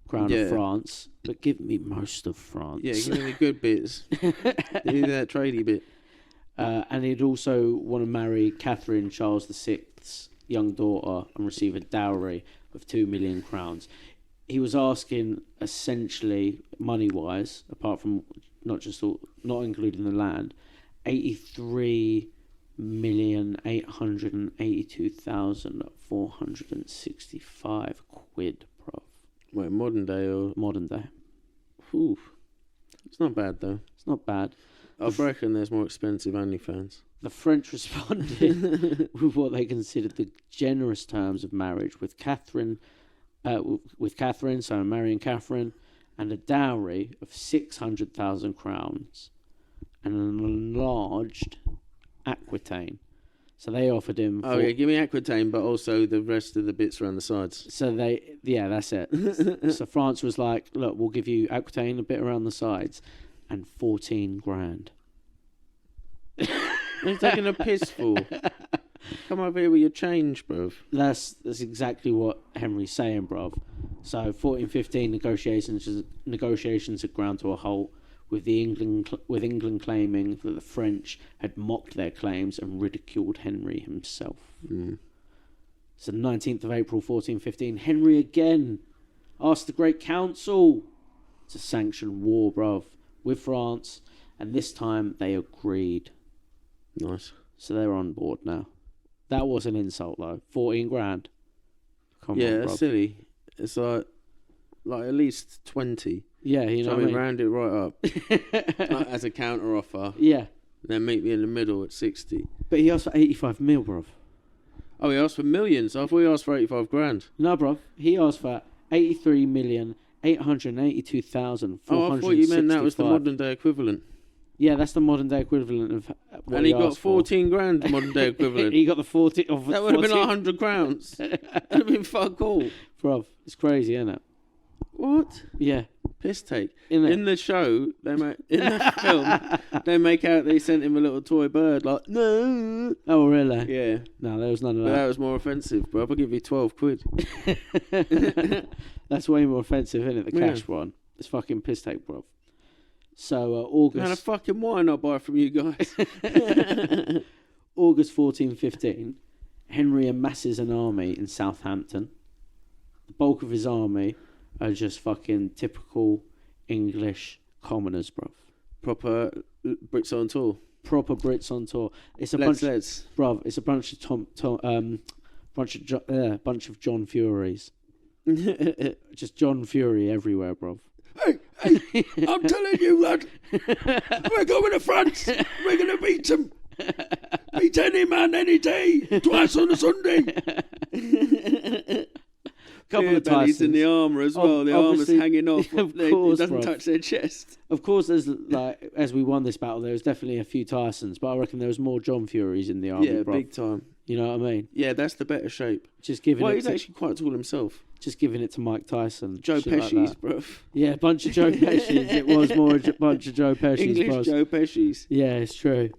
crown of France, but give me most of France. Yeah, give me the good bits. Give me that tradey bit. And he'd also want to marry Catherine, Charles VI's young daughter, and receive a dowry of 2 million crowns. He was asking, essentially, money-wise, apart from not including the land, 83,882,465 quid, bruv. Wait, modern day or...? Modern day. Ooh. It's not bad, though. It's not bad. I reckon there's more expensive OnlyFans. The French responded with what they considered the generous terms of marriage with Catherine, so marrying Catherine, and a dowry of 600,000 crowns and an enlarged Aquitaine. So they offered him... give me Aquitaine, but also the rest of the bits around the sides. So that's it. So France was like, look, we'll give you Aquitaine, a bit around the sides, and 14 grand. He's taking a piss for. Come over here with your change, bruv. That's exactly what Henry's saying, bruv. So 1415 negotiations had ground to a halt, with England claiming that the French had mocked their claims and ridiculed Henry himself. So the 19th of April 1415, Henry again asked the Great Council to sanction war, bruv, with France, and this time they agreed. Nice. So they're on board now. That was an insult, though. 14 grand. Come on, that's silly. It's like at least 20. Yeah, you know what I mean? Round it right up as a counter offer. Yeah. Then meet me in the middle at 60. But he asked for 85 mil, bruv. Oh, he asked for millions. I thought he asked for 85 grand. No, bruv. He asked for 83,882,465. Oh, I thought you meant that was the modern day equivalent. Yeah, that's the modern day equivalent of what and he got 14 grand modern day equivalent. He got the 40. That would have been 100 crowns. That would have been fuck all. Bruv, it's crazy, isn't it? What? Yeah. Piss take. In the show, in the film, they sent him a little toy bird, like, no. Oh, really? Yeah. No, there was none of that. But that was more offensive, bro. I'll give you 12 quid. That's way more offensive, isn't it? The cash one. It's fucking piss take, bro. So, August... Man, a fucking wine I'll buy from you guys. August 1415, Henry amasses an army in Southampton. The bulk of his army are just fucking typical English commoners, bruv. Proper Brits on tour. Proper Brits on tour. It's a bunch of John Furies. Just John Fury everywhere, bruv. Hey, I'm telling you, lad. We're going to France. We're going to beat them. Beat any man any day, twice on a Sunday. Couple of Tysons in the armour as well. The armour's hanging off. Of course, it doesn't touch their chest. Of course, there's like as we won this battle, there was definitely a few Tysons, but I reckon there was more John Furies in the army. Yeah, big time. You know what I mean? Yeah, that's the better shape. Just giving. Well, he's actually quite tall himself. Just giving it to Mike Tyson. Joe Pesci's, like bro. Yeah, a bunch of Joe Pesci's. It was more a bunch of Joe Pesci's. English Joe Pesci's. Yeah, it's true.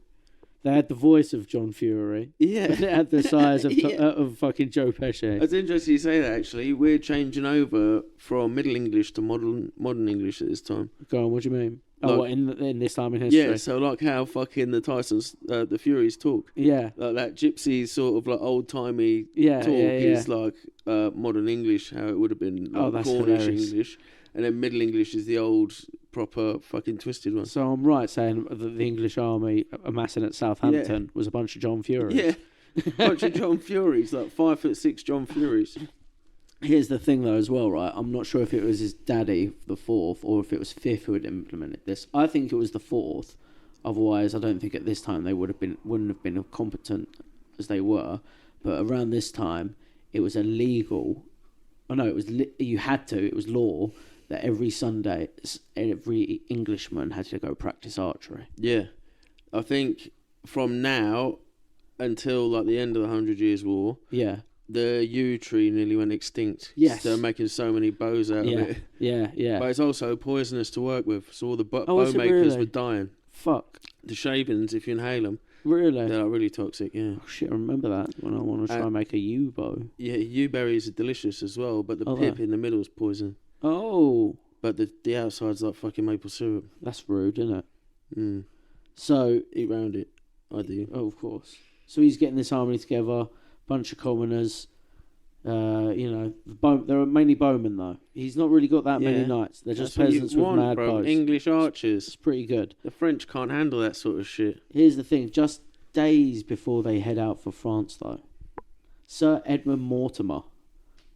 They had the voice of John Fury. Yeah. But it had the size of fucking Joe Pesci. It's interesting you say that, actually. We're changing over from Middle English to modern English at this time. Go on, what do you mean? Like, what, in this time in history? Yeah, so like how fucking the Tysons, the Furies talk. Yeah. Like that gypsy sort of like old-timey talk is like modern English, how it would have been like Cornish hilarious. English. And then Middle English is the old, proper, fucking twisted one. So I'm right saying that the English army amassing at Southampton was a bunch of John Furies. Yeah, a bunch of John Furies, like 5'6" John Furies. Here's the thing, though, as well, right? I'm not sure if it was his daddy, the fourth, or if it was fifth who had implemented this. I think it was the fourth. Otherwise, I don't think at this time they wouldn't have been as competent as they were. But around this time, it was illegal. Oh no, it was you had to. It was law that every Sunday, every Englishman had to go practice archery. Yeah, I think from now until like the end of the 100 Years' War. Yeah. The yew tree nearly went extinct. Yes. They're making so many bows out of it. Yeah, yeah. But it's also poisonous to work with, so all the bow makers really? were dying. Fuck. The shavings, if you inhale them, really? they're like really toxic, yeah. Oh, shit, I remember that when I want to try and make a yew bow. Yeah, yew berries are delicious as well, but the pip in the middle is poison. Oh. But the outside's like fucking maple syrup. That's rude, isn't it? Mm. So... Eat round it. I do. Oh, of course. So he's getting this army together... bunch of commoners, there are mainly bowmen though. He's not really got that many knights. They're just peasants with mad bows. English archers. It's pretty good. The French can't handle that sort of shit. Here's the thing: just days before they head out for France, though, Sir Edmund Mortimer,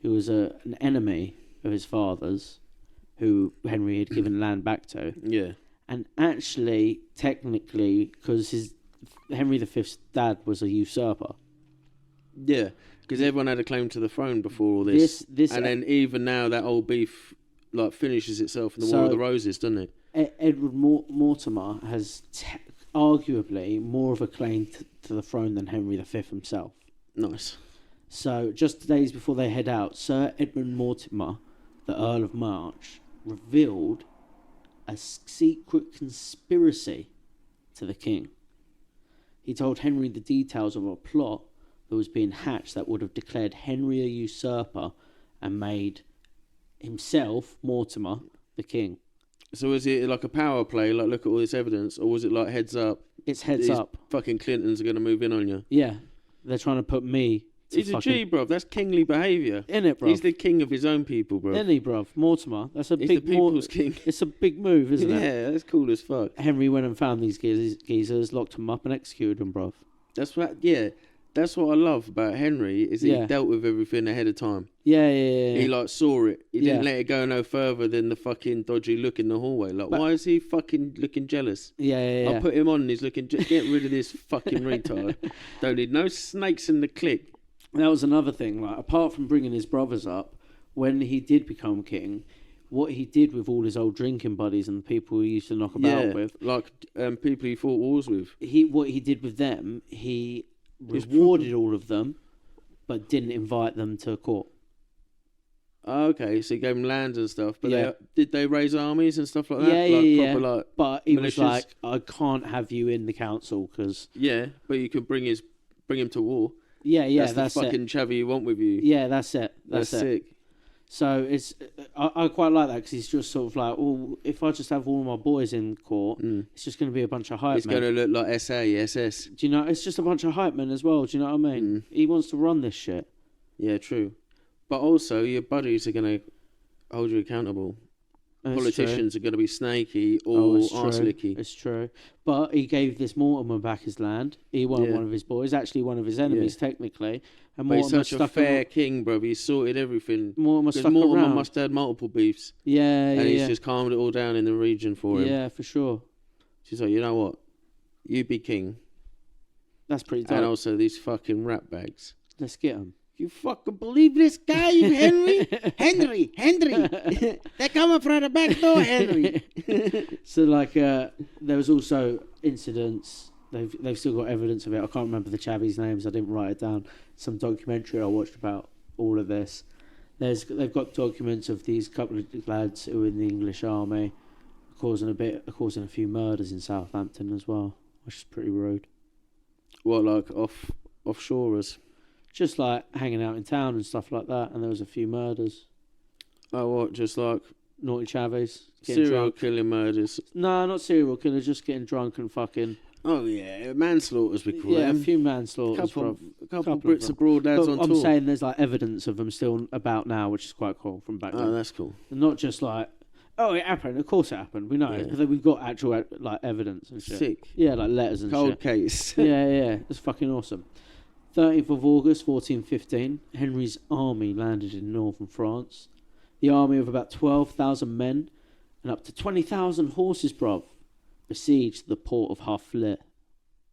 who was an enemy of his father's, who Henry had given land back to, and actually, technically, because Henry V's dad was a usurper. Yeah, because everyone had a claim to the throne before all this. And then even now that old beef like finishes itself in the War of the Roses, doesn't it? Edward Mortimer has arguably more of a claim to the throne than Henry V himself. Nice. So just days before they head out, Sir Edmund Mortimer, the Earl of March, revealed a secret conspiracy to the king. He told Henry the details of a plot that was being hatched that would have declared Henry a usurper and made himself, Mortimer, the king. So was it like a power play, like look at all this evidence, or was it like heads up? It's heads up. Fucking Clintons are going to move in on you. Yeah, they're trying to put me... He's a G, bruv. That's kingly behaviour. Innit, bruv? He's the king of his own people, bruv. Innit, bruv? Mortimer. That's a He's big... the people's king. It's a big move, isn't it? Yeah, that's cool as fuck. Henry went and found these geezers, locked them up and executed them, bruv. That's what I love about Henry, is he dealt with everything ahead of time. Yeah. He like saw it. He didn't let it go no further than the fucking dodgy look in the hallway. Like, why is he fucking looking jealous? Yeah. I put him on and he's looking, get rid of this fucking retard. Don't need no snakes in the clique. That was another thing, like, apart from bringing his brothers up, when he did become king, what he did with all his old drinking buddies and the people he used to knock about with. Like people he fought wars with. What he did with them, he rewarded all of them, but didn't invite them to court. Oh, okay, so he gave them land and stuff, but did they raise armies and stuff like that? Proper, like, but he militias? was like, I can't have you in the council because... Yeah, but you could bring him to war. Yeah, that's the fucking chavvy you want with you. Yeah, that's it. That's sick. So it's I quite like that because he's just sort of like, well, if I just have all my boys in court, it's just going to be a bunch of hype men. It's going to look like SS. Do you know? It's just a bunch of hype men as well. Do you know what I mean? He wants to run this shit. Yeah, true. But also, your buddies are going to hold you accountable. Politicians are going to be snaky or arse-licky. It's true. But he gave this Mortimer back his land. He won one of his boys, actually one of his enemies, technically. And but he's such a fair king, bro. He's sorted everything. Mortimer must have had multiple beefs. And he's just calmed it all down in the region for him. Yeah, for sure. She's like, you know what? You be king. That's pretty dope. And also these fucking rat bags. Let's get them. You fucking believe this guy, you Henry? Henry! They're coming from the back door, Henry! So, like, there was also incidents. They've still got evidence of it. I can't remember the chavvies' names. I didn't write it down. Some documentary I watched about all of this. They've got documents of these couple of lads who were in the English army causing a few murders in Southampton as well, which is pretty rude. What, like offshorers? Just like hanging out in town and stuff like that, and there was a few murders. Oh, what? Just like naughty chavvies, serial killing murders? No, not serial killers. Just getting drunk and fucking. Oh yeah, manslaughters we call them. Yeah, a few manslaughters. A couple of Brits abroad lads on tour. I'm saying there's like evidence of them still about now, which is quite cool from back then. Oh, that's cool. And not just like, oh, it happened. Of course it happened. We know because we've got actual like evidence and shit. Sick. Yeah, like letters and cold shit. Case. yeah, it's fucking awesome. 13th of August, 1415, Henry's army landed in northern France. The army of about 12,000 men and up to 20,000 horses, bruv, besieged the port of Harfleur.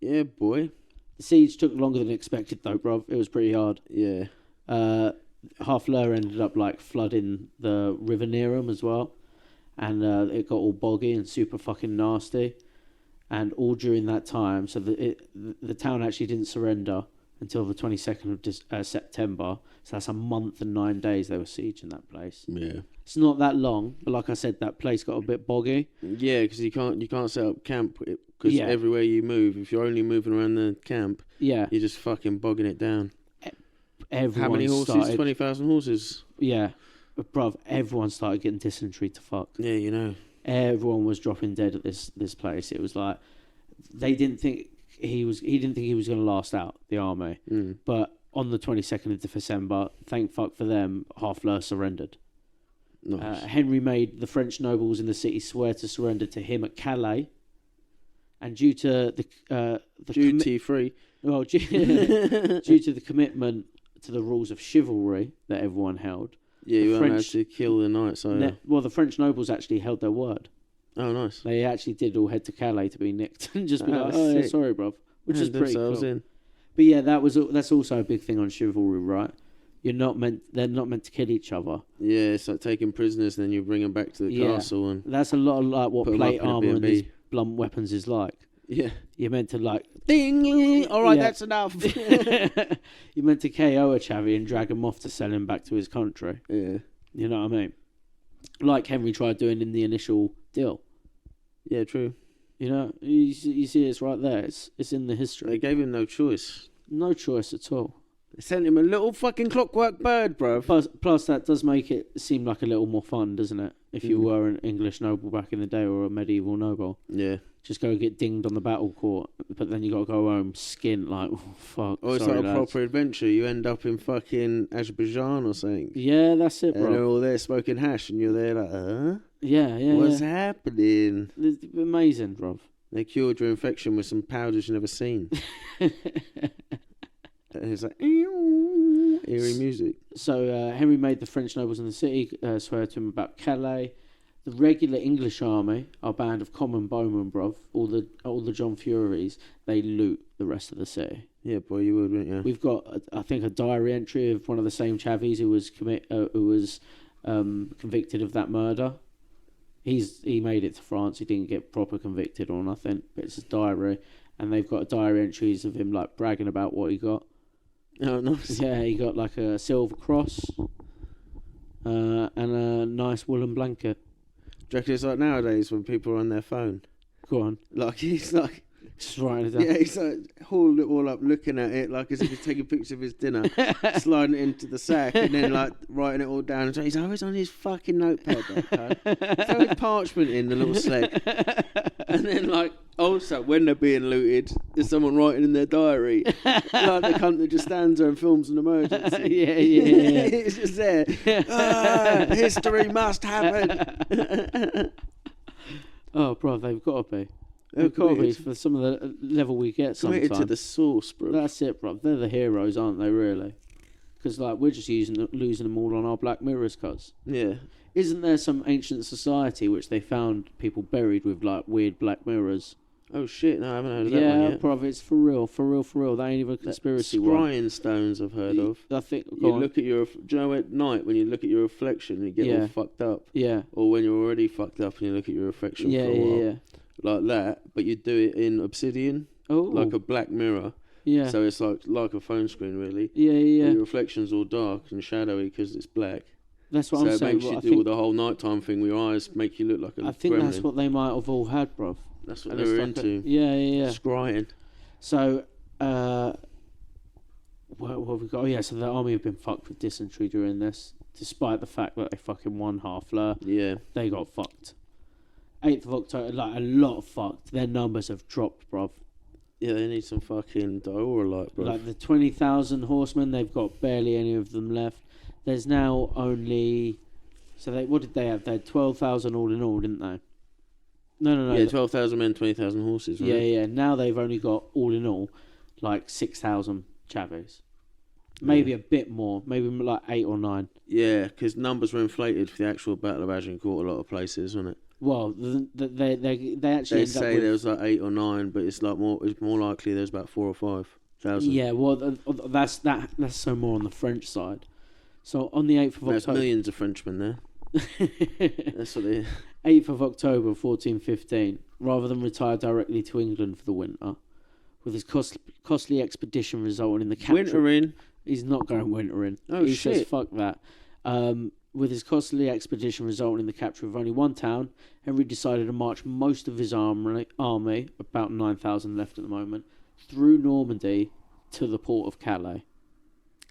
Yeah, boy. The siege took longer than expected, though, bruv. It was pretty hard. Yeah. Harfleur ended up like flooding the River Nerum as well, and it got all boggy and super fucking nasty. And all during that time, so the town actually didn't surrender until the 22nd of September. So that's a month and 9 days they were sieging that place. Yeah. It's not that long, but like I said, that place got a bit boggy. Yeah, because you can't set up camp because everywhere you move, if you're only moving around the camp, you're just fucking bogging it down. How many horses? 20,000 horses. Yeah, but bruv, everyone started getting dysentery to fuck. Yeah, you know. Everyone was dropping dead at this place. It was like they didn't think he didn't think he was going to last out the army. But on the 22nd of December, thank fuck for them, Harfleur surrendered. Nice. Henry made the French nobles in the city swear to surrender to him at Calais, and due to the duty free. Well, due to the commitment to the rules of chivalry that everyone held. Yeah, you weren't allowed to kill the knights. Well, the French nobles actually held their word. Oh, nice. They actually did all head to Calais to be nicked and just be like, oh, yeah, sorry, bruv. Which is pretty cool. In. But yeah, that's also a big thing on chivalry, right? They're not meant to kill each other. Yeah, it's like taking prisoners and then you bring them back to the castle. And that's a lot of like what plate armor and these blunt weapons is like. Yeah. You're meant to like... Ding! All right, that's enough. You're meant to KO a chavvy and drag him off to sell him back to his country. Yeah. You know what I mean? Like Henry tried doing in the initial deal. Yeah, true. You know, you see it's right there. It's in the history. They gave him no choice. No choice at all. They sent him a little fucking clockwork bird, bruv. Plus that does make it seem like a little more fun, doesn't it? If you were an English noble back in the day or a medieval noble. Yeah. Just go get dinged on the battle court, but then you got to go home skint like, oh, fuck. Or it's like a proper adventure. You end up in fucking Azerbaijan or something. Yeah, that's it, bro. And they're all there smoking hash, and you're there like, Yeah. What's happening? It's amazing, bro. They cured your infection with some powders you've never seen. And it's like, eerie music. So Henry made the French nobles in the city swear to him about Calais. The regular English army, our band of common bowmen, bruv, all the John Furies, they loot the rest of the city. Yeah, boy, you would, wouldn't you? We've got, I think, a diary entry of one of the same chavvies who was convicted of that murder. He made it to France. He didn't get proper convicted or nothing, but it's his diary, and they've got diary entries of him like bragging about what he got. Oh, nice. Yeah, he got like a silver cross and a nice woolen blanket. Do you reckon it's like nowadays when people are on their phone? Go on. Like, he's like... Just writing it down. Yeah, he's like holding it all up, looking at it, like as if he's taking pictures of his dinner, sliding it into the sack, and then like writing it all down. So he's always on his fucking notepad, throw his parchment in the little sled. And then like, also, when they're being looted, there's someone writing in their diary. Like the cunt that just stands there and films an emergency. Yeah. It's just there. History must happen. Oh, bro, they've got to be. They've got to be for some of the level we get sometimes. Committed to the source, bro. That's it, bro. They're the heroes, aren't they, really? Because like, we're just losing them all on our Black Mirrors, cuz. Yeah. Isn't there some ancient society which they found people buried with like weird Black Mirrors? Oh shit! No, I haven't heard of that one yet. Yeah, bruv, it's for real. That ain't even a conspiracy one. Scrying stones I've heard of. I think you look at your. Do you know at night when you look at your reflection, you get all fucked up. Yeah. Or when you're already fucked up and you look at your reflection for a while. Yeah. Like that, but you do it in obsidian. Oh. Like a black mirror. Yeah. So it's like a phone screen, really. Yeah. But your reflection's all dark and shadowy because it's black. That's what I'm saying. So it makes you do all the whole nighttime thing where your eyes make you look like a I think gremlin. That's what they might have all had, bruv. That's what they were into. Yeah. Scrying. So, what have we got? Oh, yeah, so the army have been fucked with dysentery during this, despite the fact that they fucking won Harfleur. Yeah. They got fucked. 8th of October, like, a lot of fucked. Their numbers have dropped, bruv. Yeah, they need some fucking diorite, bruv. Like, the 20,000 horsemen, they've got barely any of them left. There's now only... So, what did they have? They had 12,000 all in all, didn't they? No. Yeah, 12,000 men, 20,000 horses, right? Yeah. Now they've only got, all in all, like 6,000 chavez. Maybe a bit more. Maybe like 8 or 9. Yeah, because numbers were inflated for the actual Battle of Agincourt a lot of places, wasn't it? Well, they actually say there was like 8 or 9, but it's more likely there's about 4,000 or 5,000. Yeah, well, that's so more on the French side. So on the 8th of October... There's millions of Frenchmen there. That's what they... 8th of October 1415, rather than retire directly to England for the winter, with his costly expedition resulting in the capture... Wintering? He's not going wintering. Oh, he shit. Says, fuck that. With his costly expedition resulting in the capture of only one town, Henry decided to march most of his army, about 9,000 left at the moment, through Normandy to the port of Calais.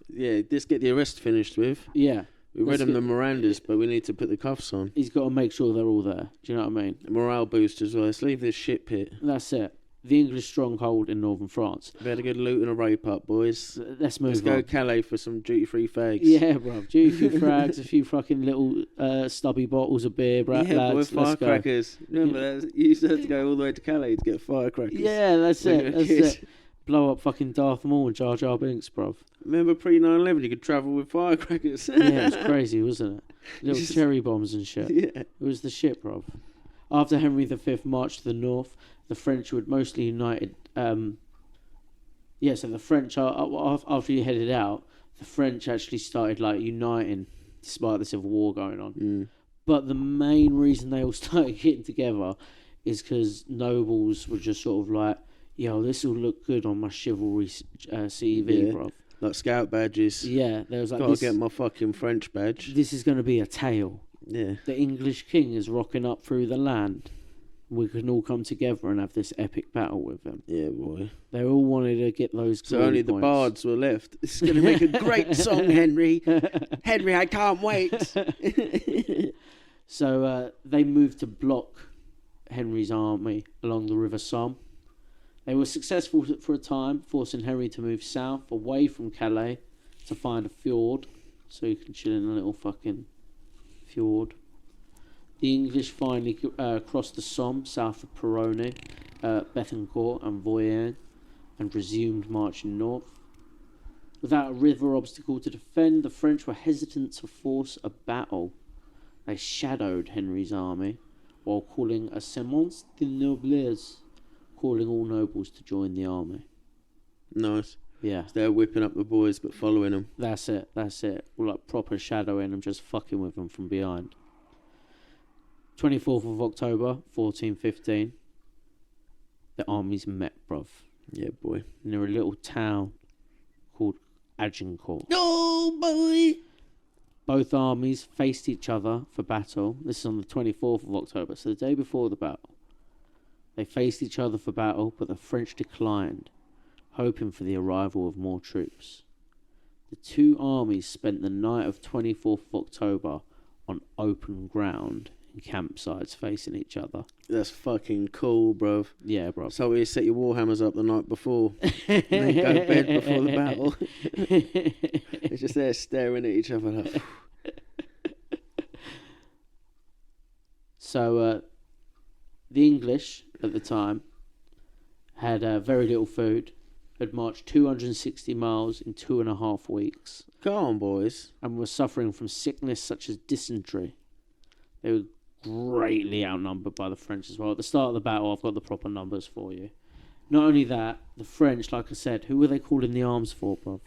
Yeah, just get the arrest finished with. Yeah. We read him the Mirandas, but we need to put the cuffs on. He's got to make sure they're all there. Do you know what I mean? A morale boost as well. Let's leave this shit pit. That's it. The English stronghold in northern France. We had a good loot and a rape up, boys. Let's move on. Let's go Calais for some duty-free fags. Yeah, bro. Duty-free frags, a few fucking little stubby bottles of beer, lads. Boy, firecrackers. Remember that? You used to have to go all the way to Calais to get firecrackers. Yeah, that's it. Blow up fucking Darth Maul and Jar Jar Binks, bruv. Remember pre-9/11, you could travel with firecrackers. Yeah, it was crazy, wasn't it? Little cherry bombs and shit. Yeah. It was the shit, bruv. After Henry V marched to the north, the French were mostly united. So the French, after he headed out, the French actually started like uniting despite the civil war going on. Mm. But the main reason they all started getting together is because nobles were just sort of like, yo, this will look good on my chivalry CV, bruv. Like scout badges. Yeah, there was like, gotta get my fucking French badge. This is going to be a tale. Yeah. The English king is rocking up through the land. We can all come together and have this epic battle with him. Yeah, boy. They all wanted to get those So only points. the bards were left. This is going to make a great song, Henry. Henry, I can't wait. So they moved to block Henry's army along the River Somme. They were successful for a time, forcing Henry to move south, away from Calais, to find a fjord, so he can chill in a little fucking fjord. The English finally crossed the Somme south of Perronne, Bethencourt and Voyagnes, and resumed marching north. Without a river obstacle to defend, the French were hesitant to force a battle. They shadowed Henry's army, while calling a semence de noblesse, calling all nobles to join the army. Nice. Yeah. So they're whipping up the boys, but following them. That's it. Well, like proper shadowing them, just fucking with them from behind. 24th of October, 1415. The armies met, bruv. Yeah, boy. Near a little town called Agincourt. Oh, boy! Both armies faced each other for battle. This is on the 24th of October, so the day before the battle. They faced each other for battle, but the French declined, hoping for the arrival of more troops. The two armies spent the night of 24th of October on open ground in campsites facing each other. That's fucking cool, bruv. Yeah, bruv. So you set your warhammers up the night before and then go to bed before the battle. They're just there staring at each other like... So, the English at the time had very little food, had marched 260 miles in 2.5 weeks. Come on, boys. And were suffering from sickness such as dysentery. They were greatly outnumbered by the French as well. At the start of the battle, I've got the proper numbers for you. Not only that, the French, like I said, who were they calling the arms for, bruv?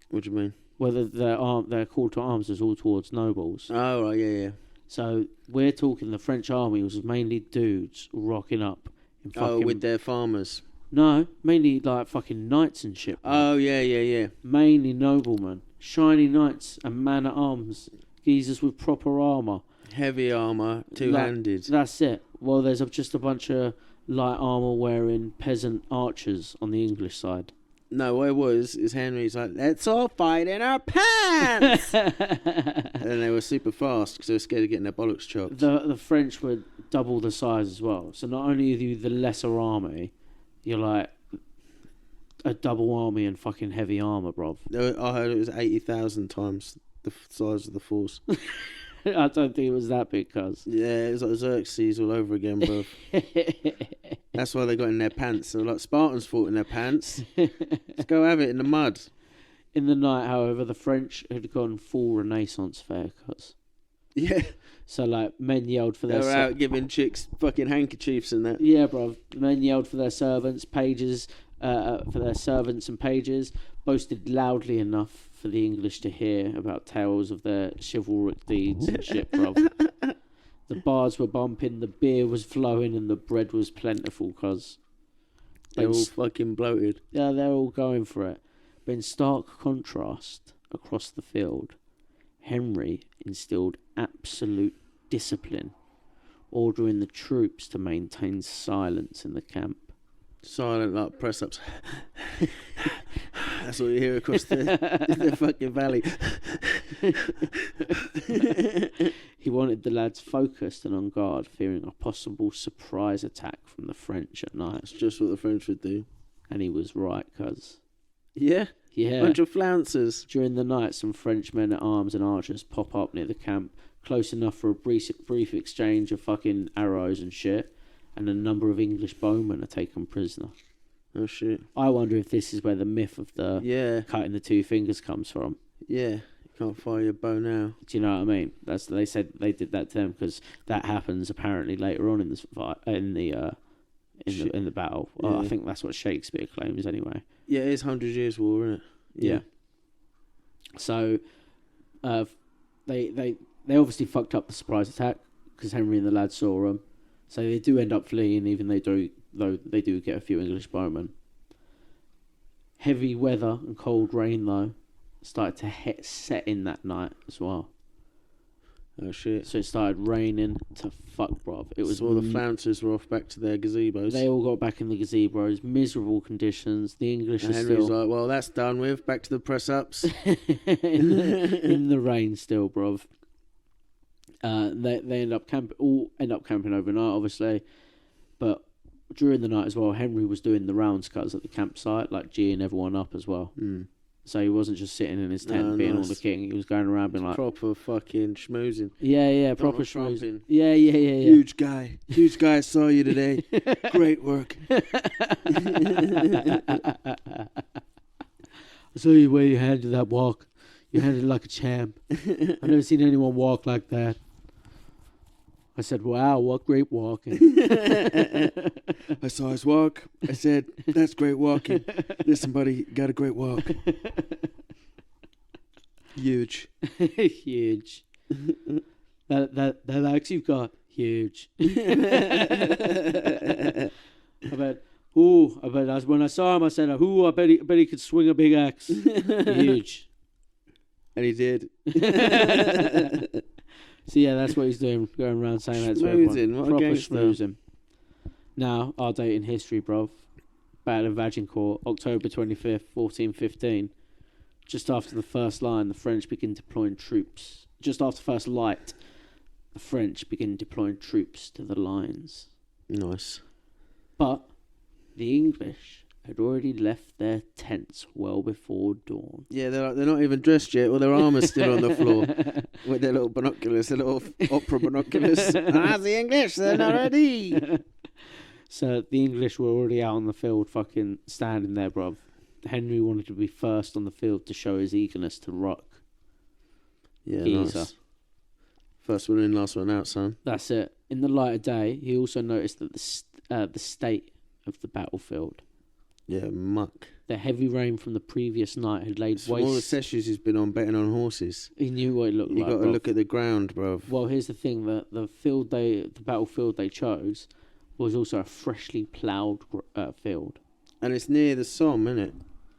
What do you mean? Whether their call to arms was all towards nobles. Oh, right, yeah. So we're talking the French army was mainly dudes rocking up. With their farmers. No, mainly like fucking knights and shit. Bro. Oh, yeah. Mainly noblemen. Shiny knights and man-at-arms. Geezers with proper armour. Heavy armour, two-handed. That's it. Well, there's just a bunch of light armour-wearing peasant archers on the English side. No, what it was is Henry's like, let's all fight in our pants! And then they were super fast because they were scared of getting their bollocks chopped. The French were double the size as well. So not only are you the lesser army, you're like a double army and fucking heavy armour, bruv. I heard it was 80,000 times the size of the force. I don't think it was that big, cuz. Yeah, it was like Xerxes all over again, bruv. That's why they got in their pants. They were like, Spartans fought in their pants. Let's go have it in the mud. In the night, however, the French had gone full Renaissance fair, cuz. Yeah. So, like, men yelled for their... They were out giving chicks fucking handkerchiefs and that. Yeah, bruv. Men yelled for their servants, pages, for their servants and pages, boasted loudly enough for the English to hear about tales of their chivalric deeds and shit, bruv. The bars were bumping, the beer was flowing, and the bread was plentiful, cuz. They're all fucking bloated. Yeah, they're all going for it. But in stark contrast, across the field, Henry instilled absolute discipline, ordering the troops to maintain silence in the camp. Silent like press-ups. That's what you hear across the fucking valley. He wanted the lads focused and on guard, fearing a possible surprise attack from the French at night. That's just what the French would do. And he was right, cuz. Yeah? Yeah. Bunch of flouncers. During the night, some French men at arms and archers pop up near the camp, close enough for a brief exchange of fucking arrows and shit, and a number of English bowmen are taken prisoner. Oh shit. I wonder if this is where the myth of the cutting the two fingers comes from. Yeah, you can't fire your bow now. Do you know what I mean? They said they did that to them because that happens apparently later on in this fight, in the battle. Well, I think that's what Shakespeare claims anyway. Yeah, it is 100 Years' War, isn't it? Yeah. So, they obviously fucked up the surprise attack because Henry and the lads saw them. So they do end up fleeing, even though they do get a few English bowmen. Heavy weather and cold rain, though, started to set in that night as well. Oh, shit. So it started raining to fuck, bruv. It was all the flouncers were off back to their gazebos. They all got back in the gazebos. Miserable conditions. The English and are Henry's still... like, well, that's done with. Back to the press-ups. in the rain still, bruv. They end up camping overnight, obviously, but during the night as well, Henry was doing the rounds cuts at the campsite, like geeing everyone up as well. So he wasn't just sitting in his tent being all the king. He was going around being like proper fucking schmoozing. Yeah, proper schmoozing. Yeah. Huge guy, I saw you today. Great work. I saw you where you handled that walk. You handled it like a champ. I've never seen anyone walk like that. I said, wow, what great walking. I saw his walk. I said, that's great walking. Listen, buddy, got a great walk. Huge. Huge. That axe you've got, huge. I bet when I saw him, I said, I bet he could swing a big axe. Huge. And he did. So yeah, that's what he's doing, going around saying that to everyone. Proper schmoozing. Now, our date in history, bruv. Battle of Agincourt, October 25th, 1415. Just after the first line, the French begin deploying troops. Just after first light, the French begin deploying troops to the lines. Nice. But the English had already left their tents well before dawn. Yeah, they're not even dressed yet. Well, their armour's still on the floor with their little binoculars, their little opera binoculars. The English, they're not ready. So the English were already out on the field, fucking standing there, bruv. Henry wanted to be first on the field to show his eagerness to rock. Yeah, nice. First one in, last one out, son. That's it. In the light of day, he also noticed that the state of the battlefield. Yeah, muck. The heavy rain from the previous night had laid waste. All the sessions he's been on betting on horses. He knew what it looked like. You got to look at the ground, bruv. Well, here's the thing: the battlefield they chose was also a freshly ploughed field. And it's near the Somme, isn't it?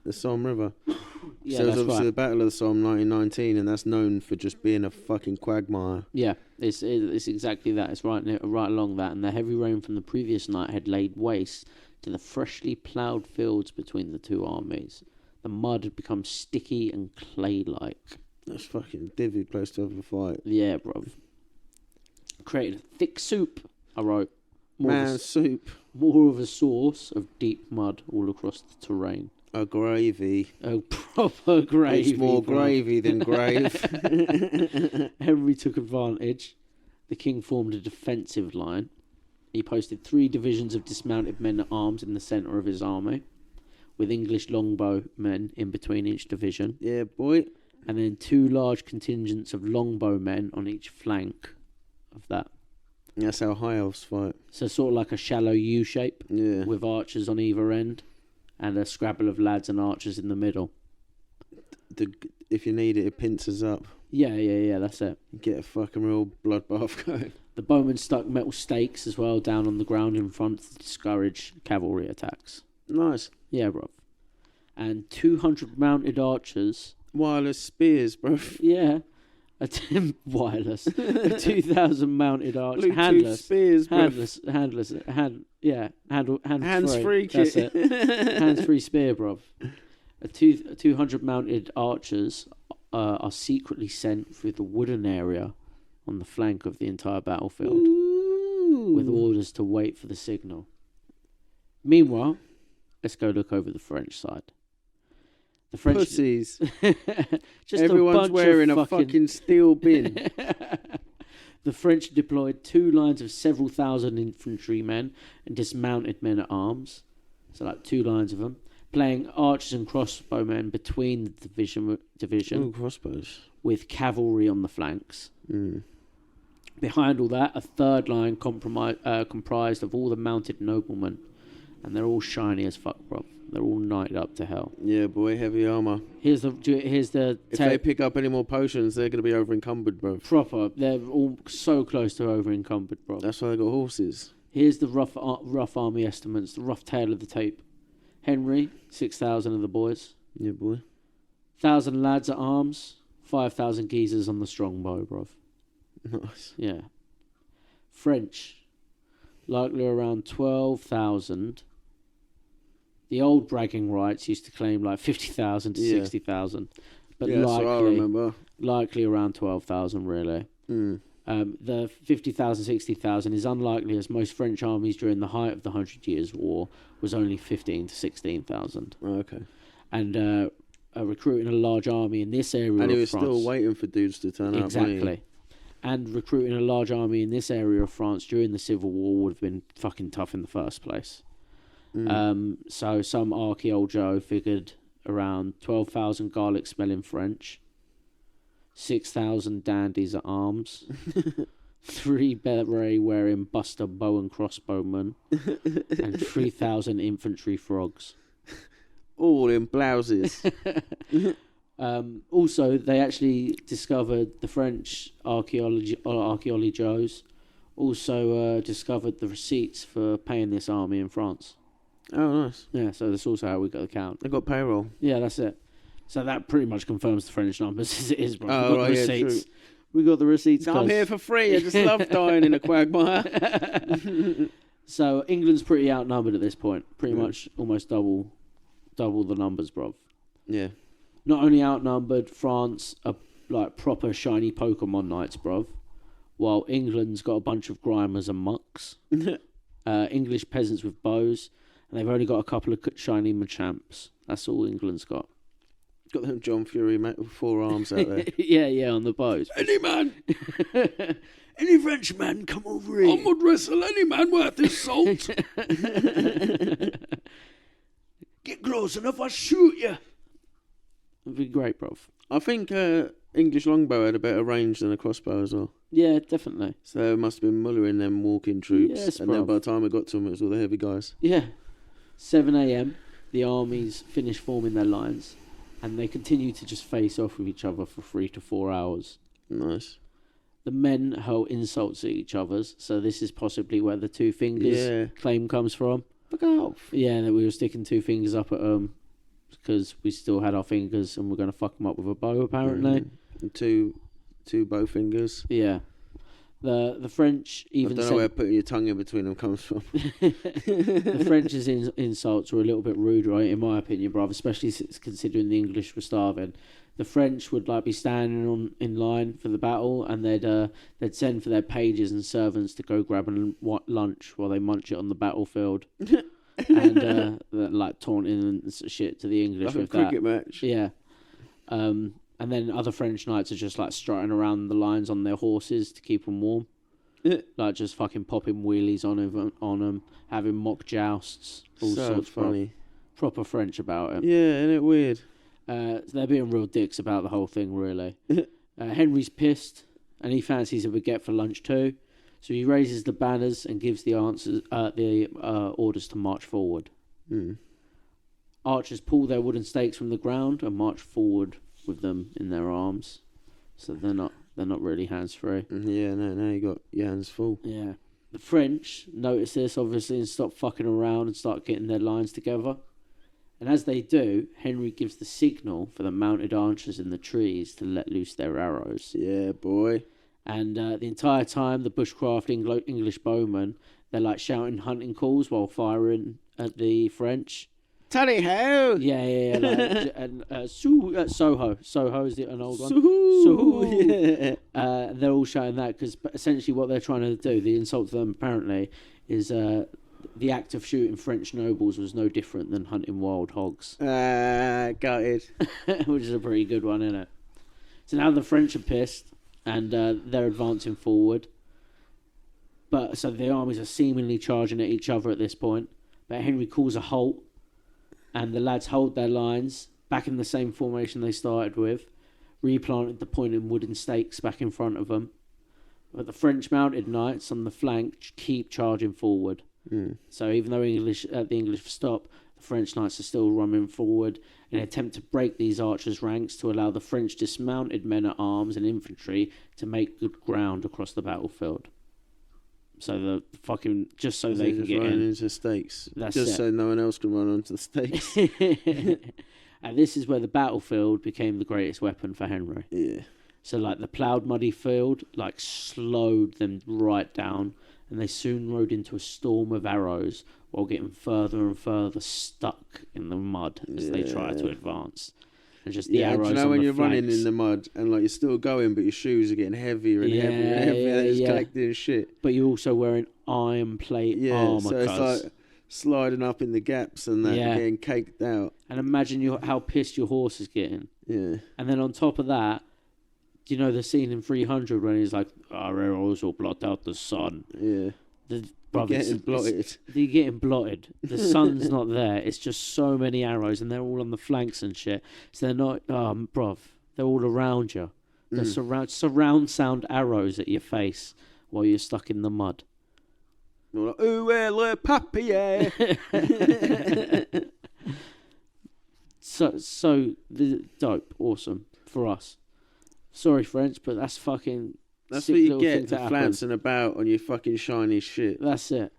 The Somme River. Yeah, so it was that's obviously right. the Battle of the Somme 1919, and that's known for just being a fucking quagmire. Yeah, it's exactly that. It's right along that. And the heavy rain from the previous night had laid waste to the freshly ploughed fields between the two armies. The mud had become sticky and clay-like. That's fucking divvy place to have a fight. Yeah, bruv. Created a thick soup, I wrote. Soup. More of a source of deep mud all across the terrain. A gravy. A proper gravy. It's more gravy than grave. Henry took advantage. The king formed a defensive line. He posted 3 divisions of dismounted men at arms in the centre of his army, with English longbow men in between each division. Yeah, boy. And then 2 large contingents of longbow men on each flank of that. That's how high elves fight. So sort of like a shallow U shape, yeah, with archers on either end, and a scrabble of lads and archers in the middle. If you need it, it pincers up. Yeah, that's it. You get a fucking real bloodbath going. The bowmen stuck metal stakes as well down on the ground in front to discourage cavalry attacks. Nice. Yeah, bruv. And 200 mounted archers. Wireless spears, bruv. Yeah. Wireless. 2,000 mounted archers. Bluetooth spears, bruv. Hands-free kit. That's it. Hands-free spear, bruv. 200 mounted archers are secretly sent through the wooden area on the flank of the entire battlefield. Ooh. With orders to wait for the signal. Meanwhile, let's go look over the French side. The French pussies. Just everyone's wearing a fucking steel bin. The French deployed 2 lines of several thousand infantrymen and dismounted men at arms, so like 2 lines of them, playing archers and crossbowmen between the division. Ooh, crossbows. With cavalry on the flanks. Mm. Behind all that, a 3rd line comprised of all the mounted noblemen, and they're all shiny as fuck, bro. They're all knighted up to hell. Yeah, boy, heavy armour. Here's the. If they pick up any more potions, they're going to be over encumbered, bro. Proper. They're all so close to over encumbered, bro. That's why they got horses. Here's the rough army estimates, the rough tale of the tape. Henry, 6,000 of the boys. Yeah, boy. 1,000 lads at arms, 5,000 geezers on the strongbow, bruv. Nice. Yeah. French, likely around 12,000. The old bragging rights used to claim like 50,000 to 60,000. But yeah, so I remember. Likely around 12,000, really. Mm. The 50,000, 60,000 is unlikely, as most French armies during the height of the 100 Years' War was only 15 to 16,000. Oh, okay. And recruiting a large army in this area of France... And he was still waiting for dudes to turn up. Exactly. And recruiting a large army in this area of France during the Civil War would have been fucking tough in the first place. Mm. So some archaeologists figured around 12,000 garlic-smelling French, 6,000 dandies at arms, 3 beret-wearing Buster bow and crossbowmen, and 3,000 infantry frogs. All in blouses. Also, they actually discovered, the French archaeologists also discovered the receipts for paying this army in France. Oh, nice. Yeah, so that's also how we got the count. They got payroll. Yeah, that's it. So that pretty much confirms the French numbers as it is, bro. Oh, We got the receipts. True. We got the receipts. I'm here for free. I just love dying in a quagmire. So England's pretty outnumbered at this point. Pretty much almost double the numbers, bro. Yeah. Not only outnumbered, France are like proper shiny Pokemon knights, bro. While England's got a bunch of grimers and mucks. English peasants with bows. And they've only got a couple of shiny Machamps. That's all England's got. Got them John Fury with 4 arms out there. yeah, on the bows. Any man! Any French man, come over here. I would wrestle any man worth his salt. Get close enough, I'll shoot you. It'd be great, bruv. I think English longbow had a better range than a crossbow as well. Yeah, definitely. So it must have been mullering them walking troops. Yes, and then by the time it got to them, it was all the heavy guys. Yeah. 7 a.m, the armies finish forming their lines, and they continue to just face off with each other for 3 to 4 hours. Nice. The men hurl insults at each other's, so this is possibly where the 2 fingers claim comes from. Fuck off. Yeah, that we were sticking 2 fingers up at them because we still had our fingers and we're going to fuck them up with a bow, apparently. And two bow fingers. Yeah. The French even I don't know where putting your tongue in between them comes from. The French's insults were a little bit rude, right, in my opinion, bruv, especially considering the English were starving. The French would be standing in line for the battle, and they'd send for their pages and servants to go grab lunch while they munch it on the battlefield, and taunting and shit to the English with a cricket match. Yeah. And then other French knights are just strutting around the lines on their horses to keep them warm. Just fucking popping wheelies on them, having mock jousts, all sorts funny. Proper French about it. Yeah, isn't it weird? They're being real dicks about the whole thing, really. Henry's pissed, and he fancies a baguette for lunch too. So he raises the banners and gives the orders to march forward. Archers pull their wooden stakes from the ground and march forward with them in their arms, so they're not really hands free. Yeah, now you got your hands full. Yeah, the French notice this obviously and stop fucking around and start getting their lines together. And as they do, Henry gives the signal for the mounted archers in the trees to let loose their arrows. Yeah, boy. And the entire time, the bushcraft English bowmen, they're shouting hunting calls while firing at the French. Tally ho! Yeah. And Soho. Soho is an old one. Soho. Yeah. They're all shouting that because essentially what they're trying to do, the insult to them apparently, is the act of shooting French nobles was no different than hunting wild hogs. Got it. Which is a pretty good one, isn't it? So now the French are pissed and they're advancing forward. So the armies are seemingly charging at each other at this point. But Henry calls a halt. And the lads hold their lines, back in the same formation they started with, replanted the pointed wooden stakes back in front of them. But the French mounted knights on the flank keep charging forward. So even though the English stop, the French knights are still running forward in an attempt to break these archers' ranks to allow the French dismounted men-at-arms and infantry to make good ground across the battlefield. So just so they can get in into stakes. That's just it. So no one else can run onto the stakes. And this is where the battlefield became the greatest weapon for Henry. Yeah. So the ploughed muddy field slowed them right down, and they soon rode into a storm of arrows while getting further and further stuck in the mud as they tried to advance. And just the arrows. Do you know on when the you're flanks. running in the mud and you're still going, but your shoes are getting heavier and heavier and heavier, they're just collecting shit. But you're also wearing iron plate armor. So it's sliding up in the gaps and that, and getting caked out. And imagine how pissed your horse is getting. Yeah. And then on top of that, do you know the scene in 300 when he's like, "Our arrows will blot out the sun." Yeah. You're getting blotted. You're getting blotted. The sun's not there. It's just so many arrows, and they're all on the flanks and shit. So they're not, they're all around you. They're surround sound arrows at your face while you're stuck in the mud. You're like, ooh, well, papier. So dope, awesome for us. Sorry, French, but that's fucking. That's what you get for flouncing about on your fucking shiny shit. That's it.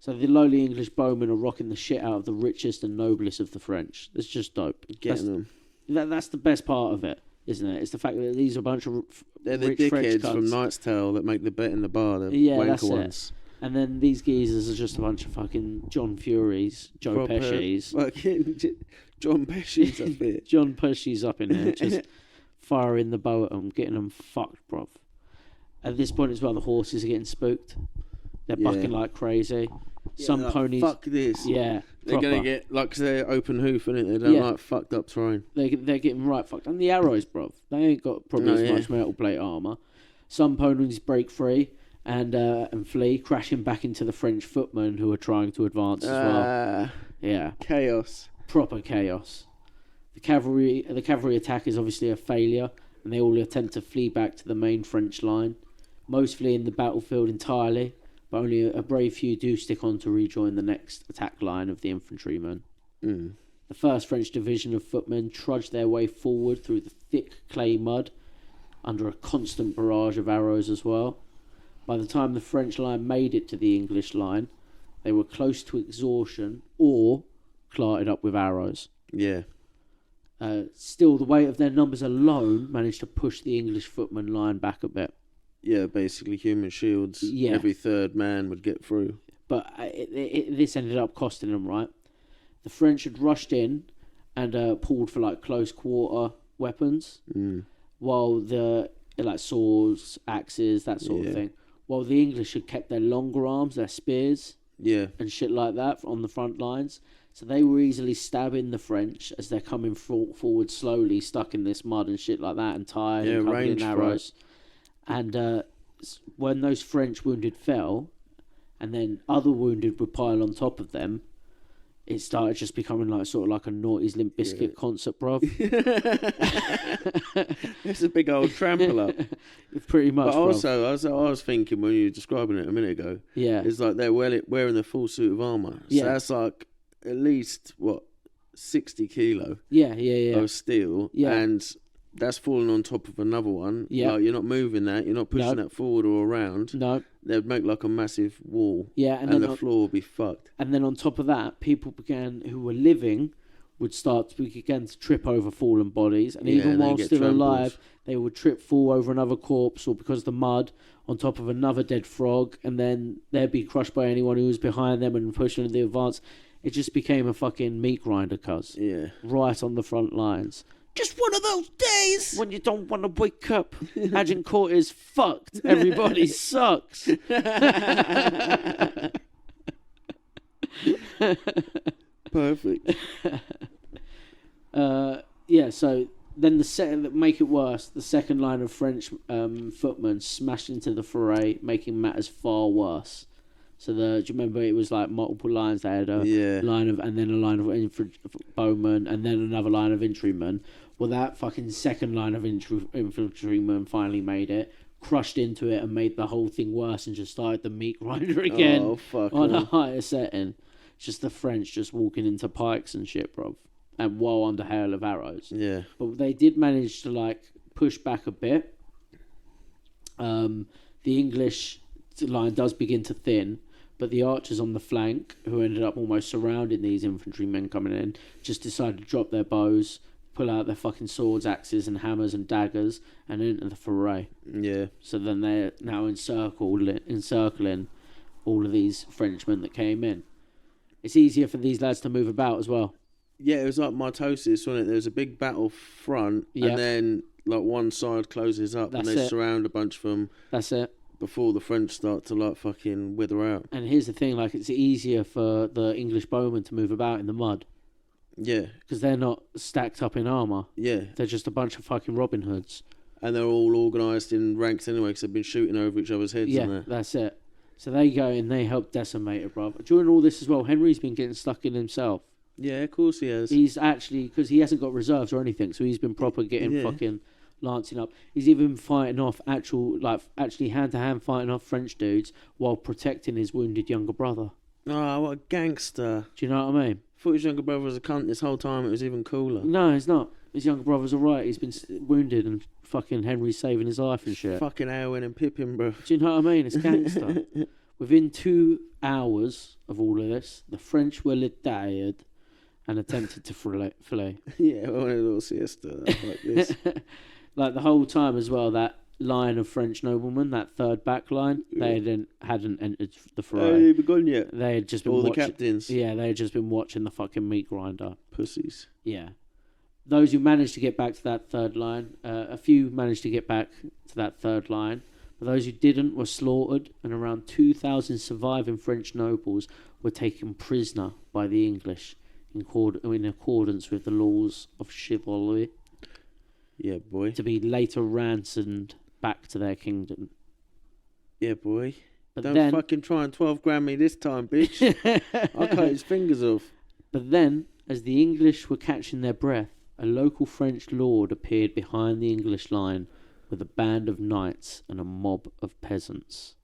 So the lowly English bowmen are rocking the shit out of the richest and noblest of the French. It's just dope. Getting them. That's the best part of it, isn't it? It's the fact that these are a bunch of they're the dickheads from Knight's Tale that make the bet in the bar, the wanker ones. And then these geezers are just a bunch of fucking John Furies, Joe Pesci's. Fucking John Pesci's up here. John Pesci's up in there, just firing the bow at them, getting them fucked, bruv. At this point as well, the horses are getting spooked. They're bucking like crazy. Some ponies. Fuck this. Yeah. They're going to get, because they're open hoof, innit? They don't like fucked up terrain. They're getting right fucked. And the arrows, bruv. They ain't got probably as much metal plate armour. Some ponies break free and flee, crashing back into the French footmen who are trying to advance as well. Yeah. Chaos. Proper chaos. The cavalry attack is obviously a failure, and they all attempt to flee back to the main French line, most fleeing the battlefield entirely, but only a brave few do stick on to rejoin the next attack line of the infantrymen. Mm. The 1st French Division of footmen trudged their way forward through the thick clay mud, under a constant barrage of arrows as well. By the time the French line made it to the English line, they were close to exhaustion or clarted up with arrows. Yeah. Still, the weight of their numbers alone managed to push the English footman line back a bit. Yeah, basically human shields. Yeah. Every third man would get through. But this ended up costing them, right? The French had rushed in and pulled for like close quarter weapons, while the like swords, axes, that sort of thing. While the English had kept their longer arms, their spears, and shit like that on the front lines. So they were easily stabbing the French as they're coming forward slowly, stuck in this mud and shit like that, and tired and covered in arrows. And when those French wounded fell, and then other wounded would pile on top of them, it started just becoming like sort of like a Naughty's Limp Bizkit concert, bruv. It's a big old trample up. Pretty much. But also, I was thinking when you were describing it a minute ago, it's like they're wearing the full suit of armour. So that's like at least, 60 kilo of steel. Yeah. And that's falling on top of another one. Yeah. Like, you're not moving that. You're not pushing that forward or around. No. They'd make like a massive wall. Yeah. And then the floor would be fucked. And then on top of that, people who were living began to trip over fallen bodies. And even while still alive, they would fall over another corpse or because of the mud on top of another dead frog. And then they'd be crushed by anyone who was behind them and pushing the advance. It just became a fucking meat grinder, cuz. Yeah. Right on the front lines. Just one of those days when you don't want to wake up. Agincourt is fucked. Everybody sucks. Perfect. So then make it worse, the second line of French footmen smashed into the foray, making matters far worse. So do you remember it was like multiple lines? They had a line of, and then a line of bowmen, and then another line of infantrymen. Well, that fucking second line of infantrymen finally made it, crushed into it, and made the whole thing worse, and just started the meat grinder again. Oh, fuck. On a higher setting. Just the French just walking into pikes and shit, bruv. And while under hail of arrows. Yeah. But they did manage to, like, push back a bit. The English line does begin to thin, but the archers on the flank, who ended up almost surrounding these infantrymen coming in, just decided to drop their bows, pull out their fucking swords, axes, and hammers and daggers, and enter the foray. Yeah. So then they're now encircling all of these Frenchmen that came in. It's easier for these lads to move about as well. Yeah, it was like mitosis, wasn't it? There was a big battle front, and then like one side closes up, and they surround a bunch of them. That's it. Before the French start to like fucking wither out. And here's the thing, like it's easier for the English bowmen to move about in the mud. Yeah. Because they're not stacked up in armour. Yeah. They're just a bunch of fucking Robin Hoods. And they're all organised in ranks anyway because they've been shooting over each other's heads. Yeah, that's it. So they go and they help decimate it, bruv. During all this as well, Henry's been getting stuck in himself. Yeah, of course he has. He's actually, because he hasn't got reserves or anything, so he's been proper getting fucking lancing up. He's even fighting off actually hand-to-hand fighting off French dudes while protecting his wounded younger brother. Oh, what a gangster. Do you know what I mean? I thought his younger brother was a cunt this whole time. It was even cooler. No, he's not. His younger brother's alright. He's been wounded and fucking Henry's saving his life and shit. Fucking Ieuan and Pippin, bro. Do you know what I mean? It's gangster. Within 2 hours of all of this, the French were tired and attempted to fillet. Yeah, well, a little siesta like this. Like the whole time as well, that line of French noblemen, that third back line, they hadn't entered the fray. They haven't begun yet. They had just been all the captains. Yeah, they had just been watching the fucking meat grinder. Pussies. Yeah. Those who managed to get back to that third line, a few managed to get back to that third line, but those who didn't were slaughtered, and around 2,000 surviving French nobles were taken prisoner by the English in accordance with the laws of chivalry. Yeah, boy. To be later ransomed back to their kingdom. Yeah, boy. But don't fucking try and 12 grand me this time, bitch. I'll cut his fingers off. But then, as the English were catching their breath, a local French lord appeared behind the English line with a band of knights and a mob of peasants.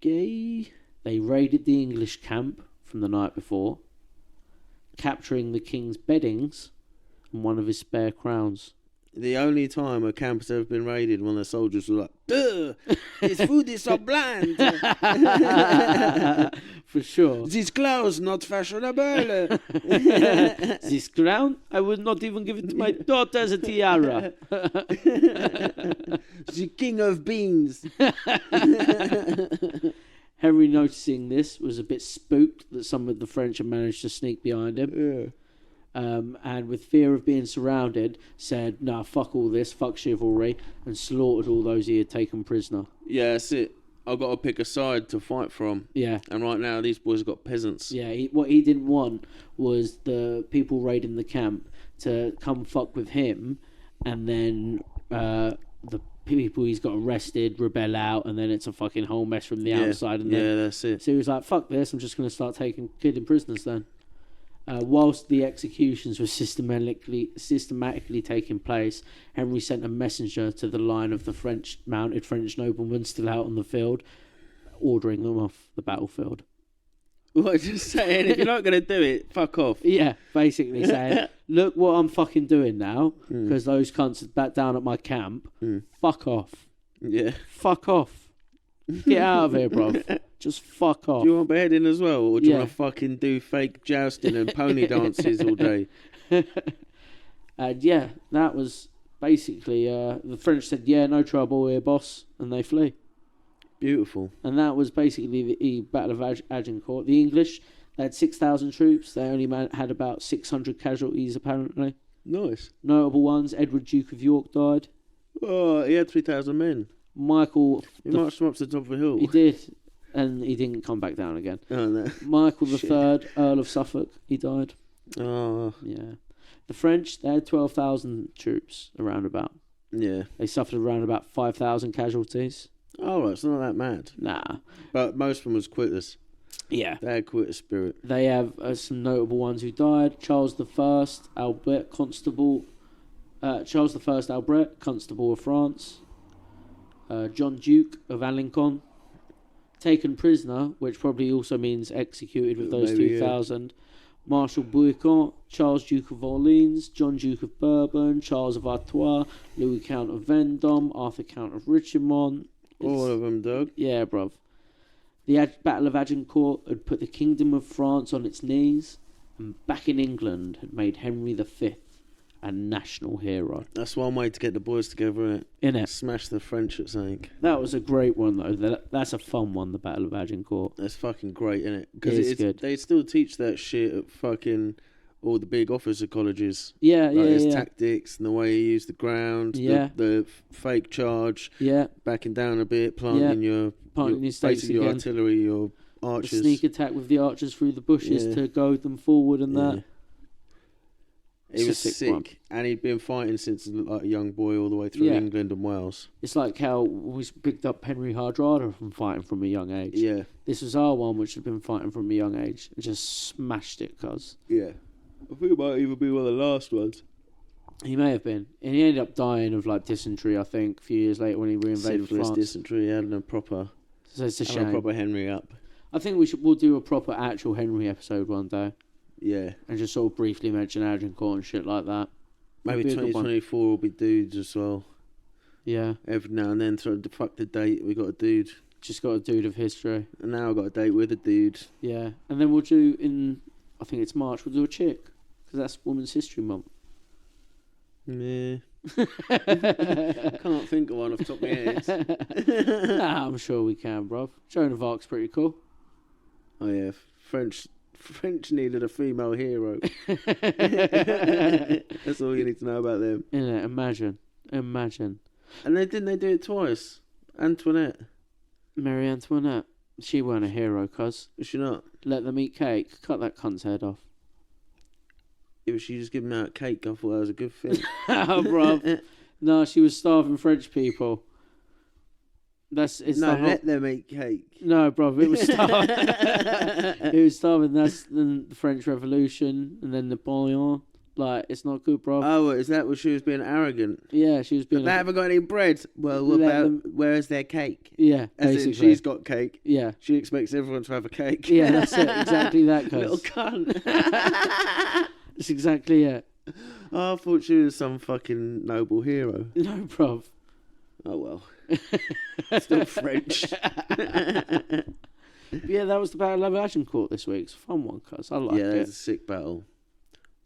Gay. They raided the English camp from the night before, capturing the king's beddings and one of his spare crowns. The only time a camp has ever been raided when the soldiers were like, "Duh, this food is so bland." For sure. This clothes not fashionable. This crown, I would not even give it to my daughter as a tiara. The king of beans. Henry, noticing this, was a bit spooked that some of the French had managed to sneak behind him. Yeah. And with fear of being surrounded, said, "Nah, fuck all this, fuck chivalry," and slaughtered all those he had taken prisoner. Yeah, that's it. I've got to pick a side to fight from. Yeah. And right now, these boys have got peasants. Yeah, what he didn't want was the people raiding the camp to come fuck with him, and then the people he's got arrested rebel out, and then it's a fucking whole mess from the outside. And then, that's it. so he was like, "Fuck this! I'm just going to start killing prisoners then." Whilst the executions were systematically taking place, Henry sent a messenger to the line of the mounted French noblemen still out on the field, ordering them off the battlefield. Well, just saying, if you're not going to do it, fuck off. Yeah, basically saying, "Look what I'm fucking doing now, because those cunts are back down at my camp. Fuck off. Yeah. Fuck off. Get out of here, bro. Just fuck off." Do you want beheading as well, or do you want to fucking do fake jousting and pony dances all day? And yeah, that was basically the French said, "Yeah, no trouble here, boss," and they flee. Beautiful. And that was basically the Battle of Agincourt. The English, they had 6,000 troops. They only had about 600 casualties, apparently. Nice. Notable ones: Edward, Duke of York, died. Oh, he had 3,000 men. Michael... He marched them up to the top of a hill. He did. And he didn't come back down again. Oh, no. Michael III, Earl of Suffolk, he died. Oh. Yeah. The French, they had 12,000 troops around about. Yeah. They suffered around about 5,000 casualties. Oh, right, it's not that mad. Nah. But most of them was quitters. Yeah. They had quitter spirit. They have some notable ones who died. Charles I, Albert, Constable. Charles I, Albert, Constable of France. John Duke of Agincourt. Taken prisoner, which probably also means executed with those 2,000. Marshal Bouillon, Charles Duke of Orleans, John Duke of Bourbon, Charles of Artois, Louis Count of Vendôme, Arthur Count of Richemont. All of them, Doug. Yeah, bruv. The Battle of Agincourt had put the Kingdom of France on its knees, and back in England had made Henry V a national hero. That's one way to get the boys together, innit? Smash the French at something. That was a great one, though. That's a fun one, the Battle of Agincourt. That's fucking great, innit? Because it's good. They still teach that shit at fucking all the big officer colleges. Yeah, His tactics and the way you use the ground, the fake charge, backing down a bit, planting your stakes again. Artillery, your archers. The sneak attack with the archers through the bushes to goad them forward and that. He was sick, and he'd been fighting since like a young boy all the way through England and Wales. It's like how we picked up Henry Hardrada from fighting from a young age. Yeah. This was our one, which had been fighting from a young age, and just smashed it, cuz. Yeah. I think it might even be one of the last ones. He may have been. And he ended up dying of like dysentery, I think, a few years later when he reinvaded France. Dysentery, he had a proper... So it's a shame. A proper Henry up. I think we'll do a proper actual Henry episode one day. Yeah. And just sort of briefly mention Agincourt and shit like that. Maybe 2024 will be dudes as well. Yeah. Every now and then, fuck the date, we got a dude. Just got a dude of history. And now I've got a date with a dude. Yeah. And then we'll do I think it's March, we'll do a chick. Because that's Women's History Month. Yeah. Can't think of one off the top of my head. Nah, I'm sure we can, bruv. Joan of Arc's pretty cool. Oh yeah, French needed a female hero. That's all you need to know about them. Yeah, imagine. And didn't they do it twice? Antoinette. Marie Antoinette. She weren't a hero, cuz. Was she not? Let them eat cake. Cut that cunt's head off. If she just giving out cake, I thought that was a good thing. Oh, bruv. No, she was starving French people. Let them eat cake. No, bruv, it was starving. It was starving. That's then the French Revolution, and then Napoleon. Like, it's not good, bro. Oh, is that what she was being arrogant? Yeah, she was being... They haven't got any bread. Well, what about... Where's their cake? Yeah, As basically. in, she's got cake. Yeah. She expects everyone to have a cake. Yeah, that's it. Exactly that, cuz. Little cunt. That's exactly it. Oh, I thought she was some fucking noble hero. No, bruv. Oh, well. Still French. Yeah, that was the Battle of Agincourt this week. It's a fun one, cuz. I liked it. Yeah, it's a sick battle.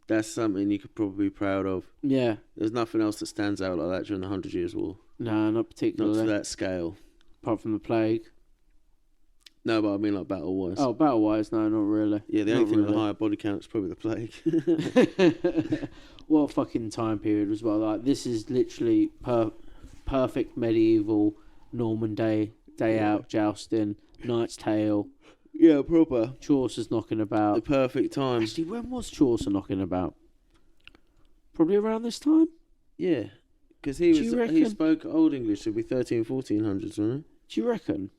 That's something you could probably be proud of. Yeah. There's nothing else that stands out like that during the 100 Years' War. No, not particularly. Not to that scale. Apart from the plague. No, but I mean like battle-wise. Oh, battle-wise, no, not really. Yeah, the only thing with a higher body count is probably the plague. What a fucking time period as well. Like, this is literally perfect medieval Norman day out jousting, Knight's Tale. Yeah, proper. Chaucer's knocking about. The perfect time. Actually, when was Chaucer knocking about? Probably around this time? Yeah, because he spoke Old English, so it'd be 1400s, wasn't it? Do you reckon?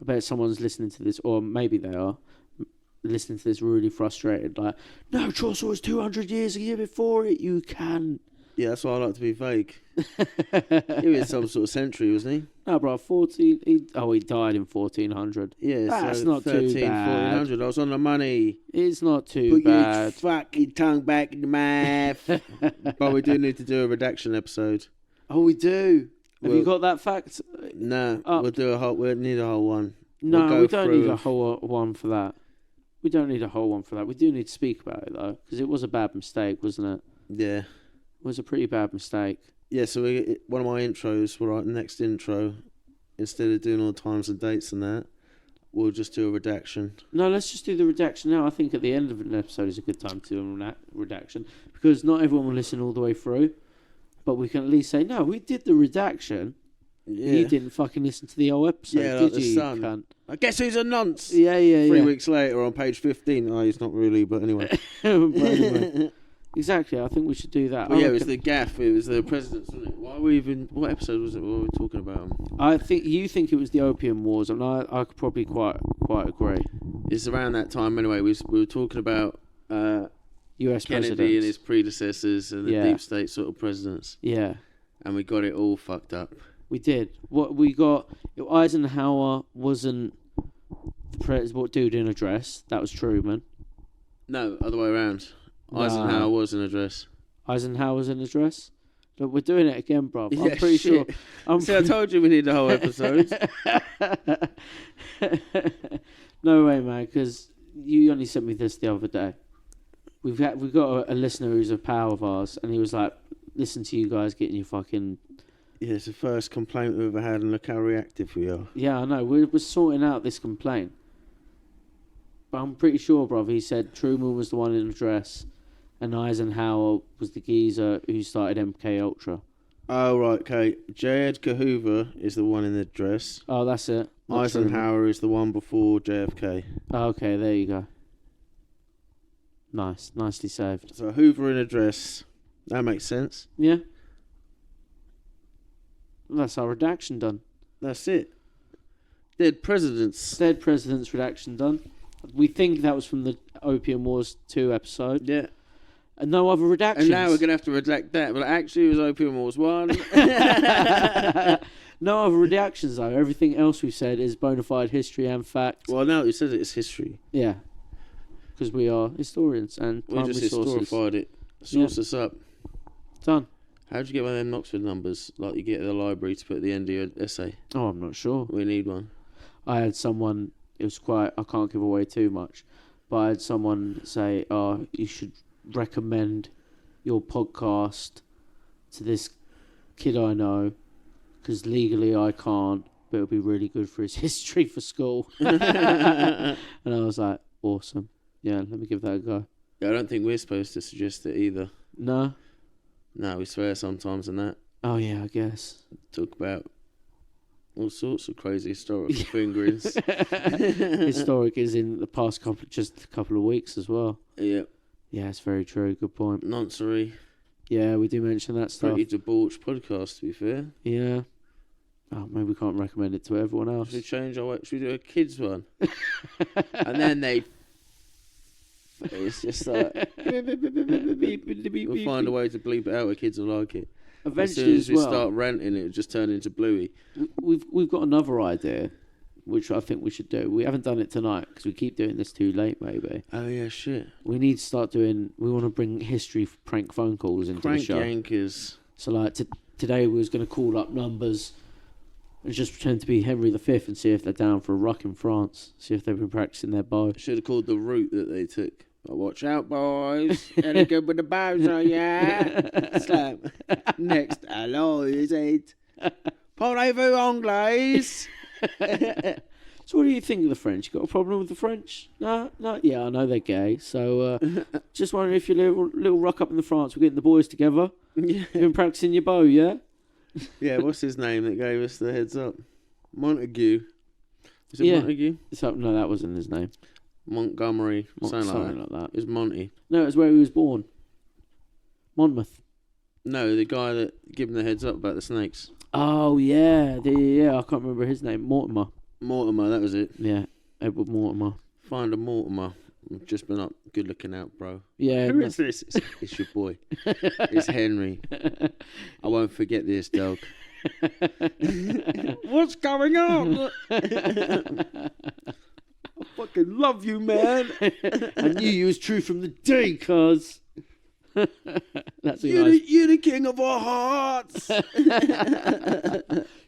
I bet someone's listening to this, or maybe they are, listening to this really frustrated, like, no, Chaucer was 200 years a year before it, you can. Yeah, that's why I like to be vague. He was some sort of century, wasn't he? No, bro, he died in 1400. Yeah, that's so not 13, too bad. 1400, I was on the money. It's not too bad. Put your fucking tongue back in the mouth. But we do need to do a redaction episode. Oh, we do. Have you got that fact? No, we'll need a whole one. No, we don't need a whole one for that. We don't need a whole one for that. We do need to speak about it, though, because it was a bad mistake, wasn't it? Yeah. It was a pretty bad mistake. Yeah, so one of my intros, next intro, instead of doing all the times and dates and that, we'll just do a redaction. No, let's just do the redaction now. I think at the end of an episode is a good time to do a redaction, because not everyone will listen all the way through, but we can at least say, no, we did the redaction. Yeah. You didn't fucking listen to the whole episode, did you, cunt? I guess who's a nonce? Yeah. 3 weeks later on page 15. Oh, he's not really, but anyway. Exactly, I think we should do that. Well, yeah, it was the gaff. It was the presidents, wasn't it? What episode was it? What were we talking about? I think you think it was the Opium Wars, and I could probably quite agree. It's around that time anyway. We were talking about U.S. Kennedy presidents and his predecessors and the deep state sort of presidents. Yeah, and we got it all fucked up. We did. What we got? Eisenhower wasn't what dude in a dress. That was Truman. No, other way around. Eisenhower was in a dress. Eisenhower was in a dress? Look, we're doing it again, bro. Yeah, I'm pretty sure. I told you we need the whole episode. No way, man, because you only sent me this the other day. We've got a listener who's a pal of ours, and he was like, listen to you guys getting your fucking... Yeah, it's the first complaint we've ever had, and look how reactive we are. Yeah, I know. We're sorting out this complaint. But I'm pretty sure, bruv, he said Truman was the one in a dress, and Eisenhower was the geezer who started MK Ultra. Oh, right, okay. J. Edgar Hoover is the one in the dress. Oh, that's it. Not Eisenhower Truman. Is the one before JFK. Oh, okay, there you go. Nice. Nicely saved. So Hoover in a dress. That makes sense. Yeah. That's our redaction done. That's it. Dead presidents redaction done. We think that was from the Opium Wars 2 episode. Yeah. And no other redactions. And now we're going to have to redact that. But actually, it was Opium Wars 1. No other redactions, though. Everything else we've said is bona fide history and fact. Well, now that you said it, it's history. Yeah. Because we are historians and we just historified it. Source us up. Done. How'd you get one of them Oxford numbers like you get at the library to put at the end of your essay? Oh, I'm not sure. We need one. I had someone... It was quite... I can't give away too much. But I had someone say, oh, you should recommend your podcast to this kid I know, because legally I can't, but it'll be really good for his history for school. And I was like, awesome. Yeah, let me give that a go. Yeah, I don't think we're supposed to suggest it either. No? No, we swear sometimes and that. Oh, yeah, I guess. Talk about all sorts of crazy historical fingerings. Historic is in the past couple of weeks as well. Yeah. Yeah, it's very true. Good point. Noncery. Yeah, we do mention that stuff. Pretty debauched podcast, to be fair. Yeah. Oh, maybe we can't recommend it to everyone else. Should we do a kids one? And then they It's just like we'll find a way to bleep it out. The kids will like it. Eventually, as soon as we start ranting, it just turn into Bluey. We've got another idea, which I think we should do. We haven't done it tonight because we keep doing this too late. Maybe. Oh yeah, shit. We need to start doing. We want to bring history prank phone calls into the show. Prank yankers. So like today, we was going to call up numbers and just pretend to be Henry V and see if they're down for a ruck in France. See if they've been practicing their bow. Should have called the route that they took. But watch out, boys. Any good with the bows on, yeah? Slap. Next, hello, is it? Parlez-vous anglais? So what do you think of the French? You got a problem with the French? No? Yeah, I know they're gay. So just wondering if your little ruck up in the France, we're getting the boys together. Yeah. You've been practicing your bow, yeah? Yeah, what's his name that gave us the heads up? Montague. Is it Montague? No, that wasn't his name. Montgomery. Something like that. It was Monty. No, it was where he was born. Monmouth. No, the guy that gave him the heads up about the snakes. Oh, yeah. I can't remember his name. Mortimer, that was it. Yeah, Edward Mortimer. Find a Mortimer. I've just been up. Good looking out, bro. Yeah. Who is this? It's your boy. It's Henry. I won't forget this, dog. What's going on? I fucking love you, man. I knew you was true from the day, cuz. That's you're the king of our hearts.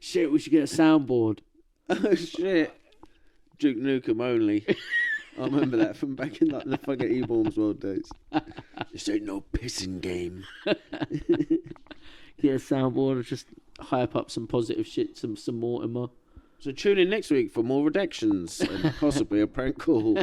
Shit, we should get a soundboard. Oh, shit. Duke Nukem only. I remember that from back in like the fucking E-Bombs World days. This ain't no pissing game. Get a soundboard or just hype up some positive shit, some Mortimer. So tune in next week for more redactions and possibly a prank call.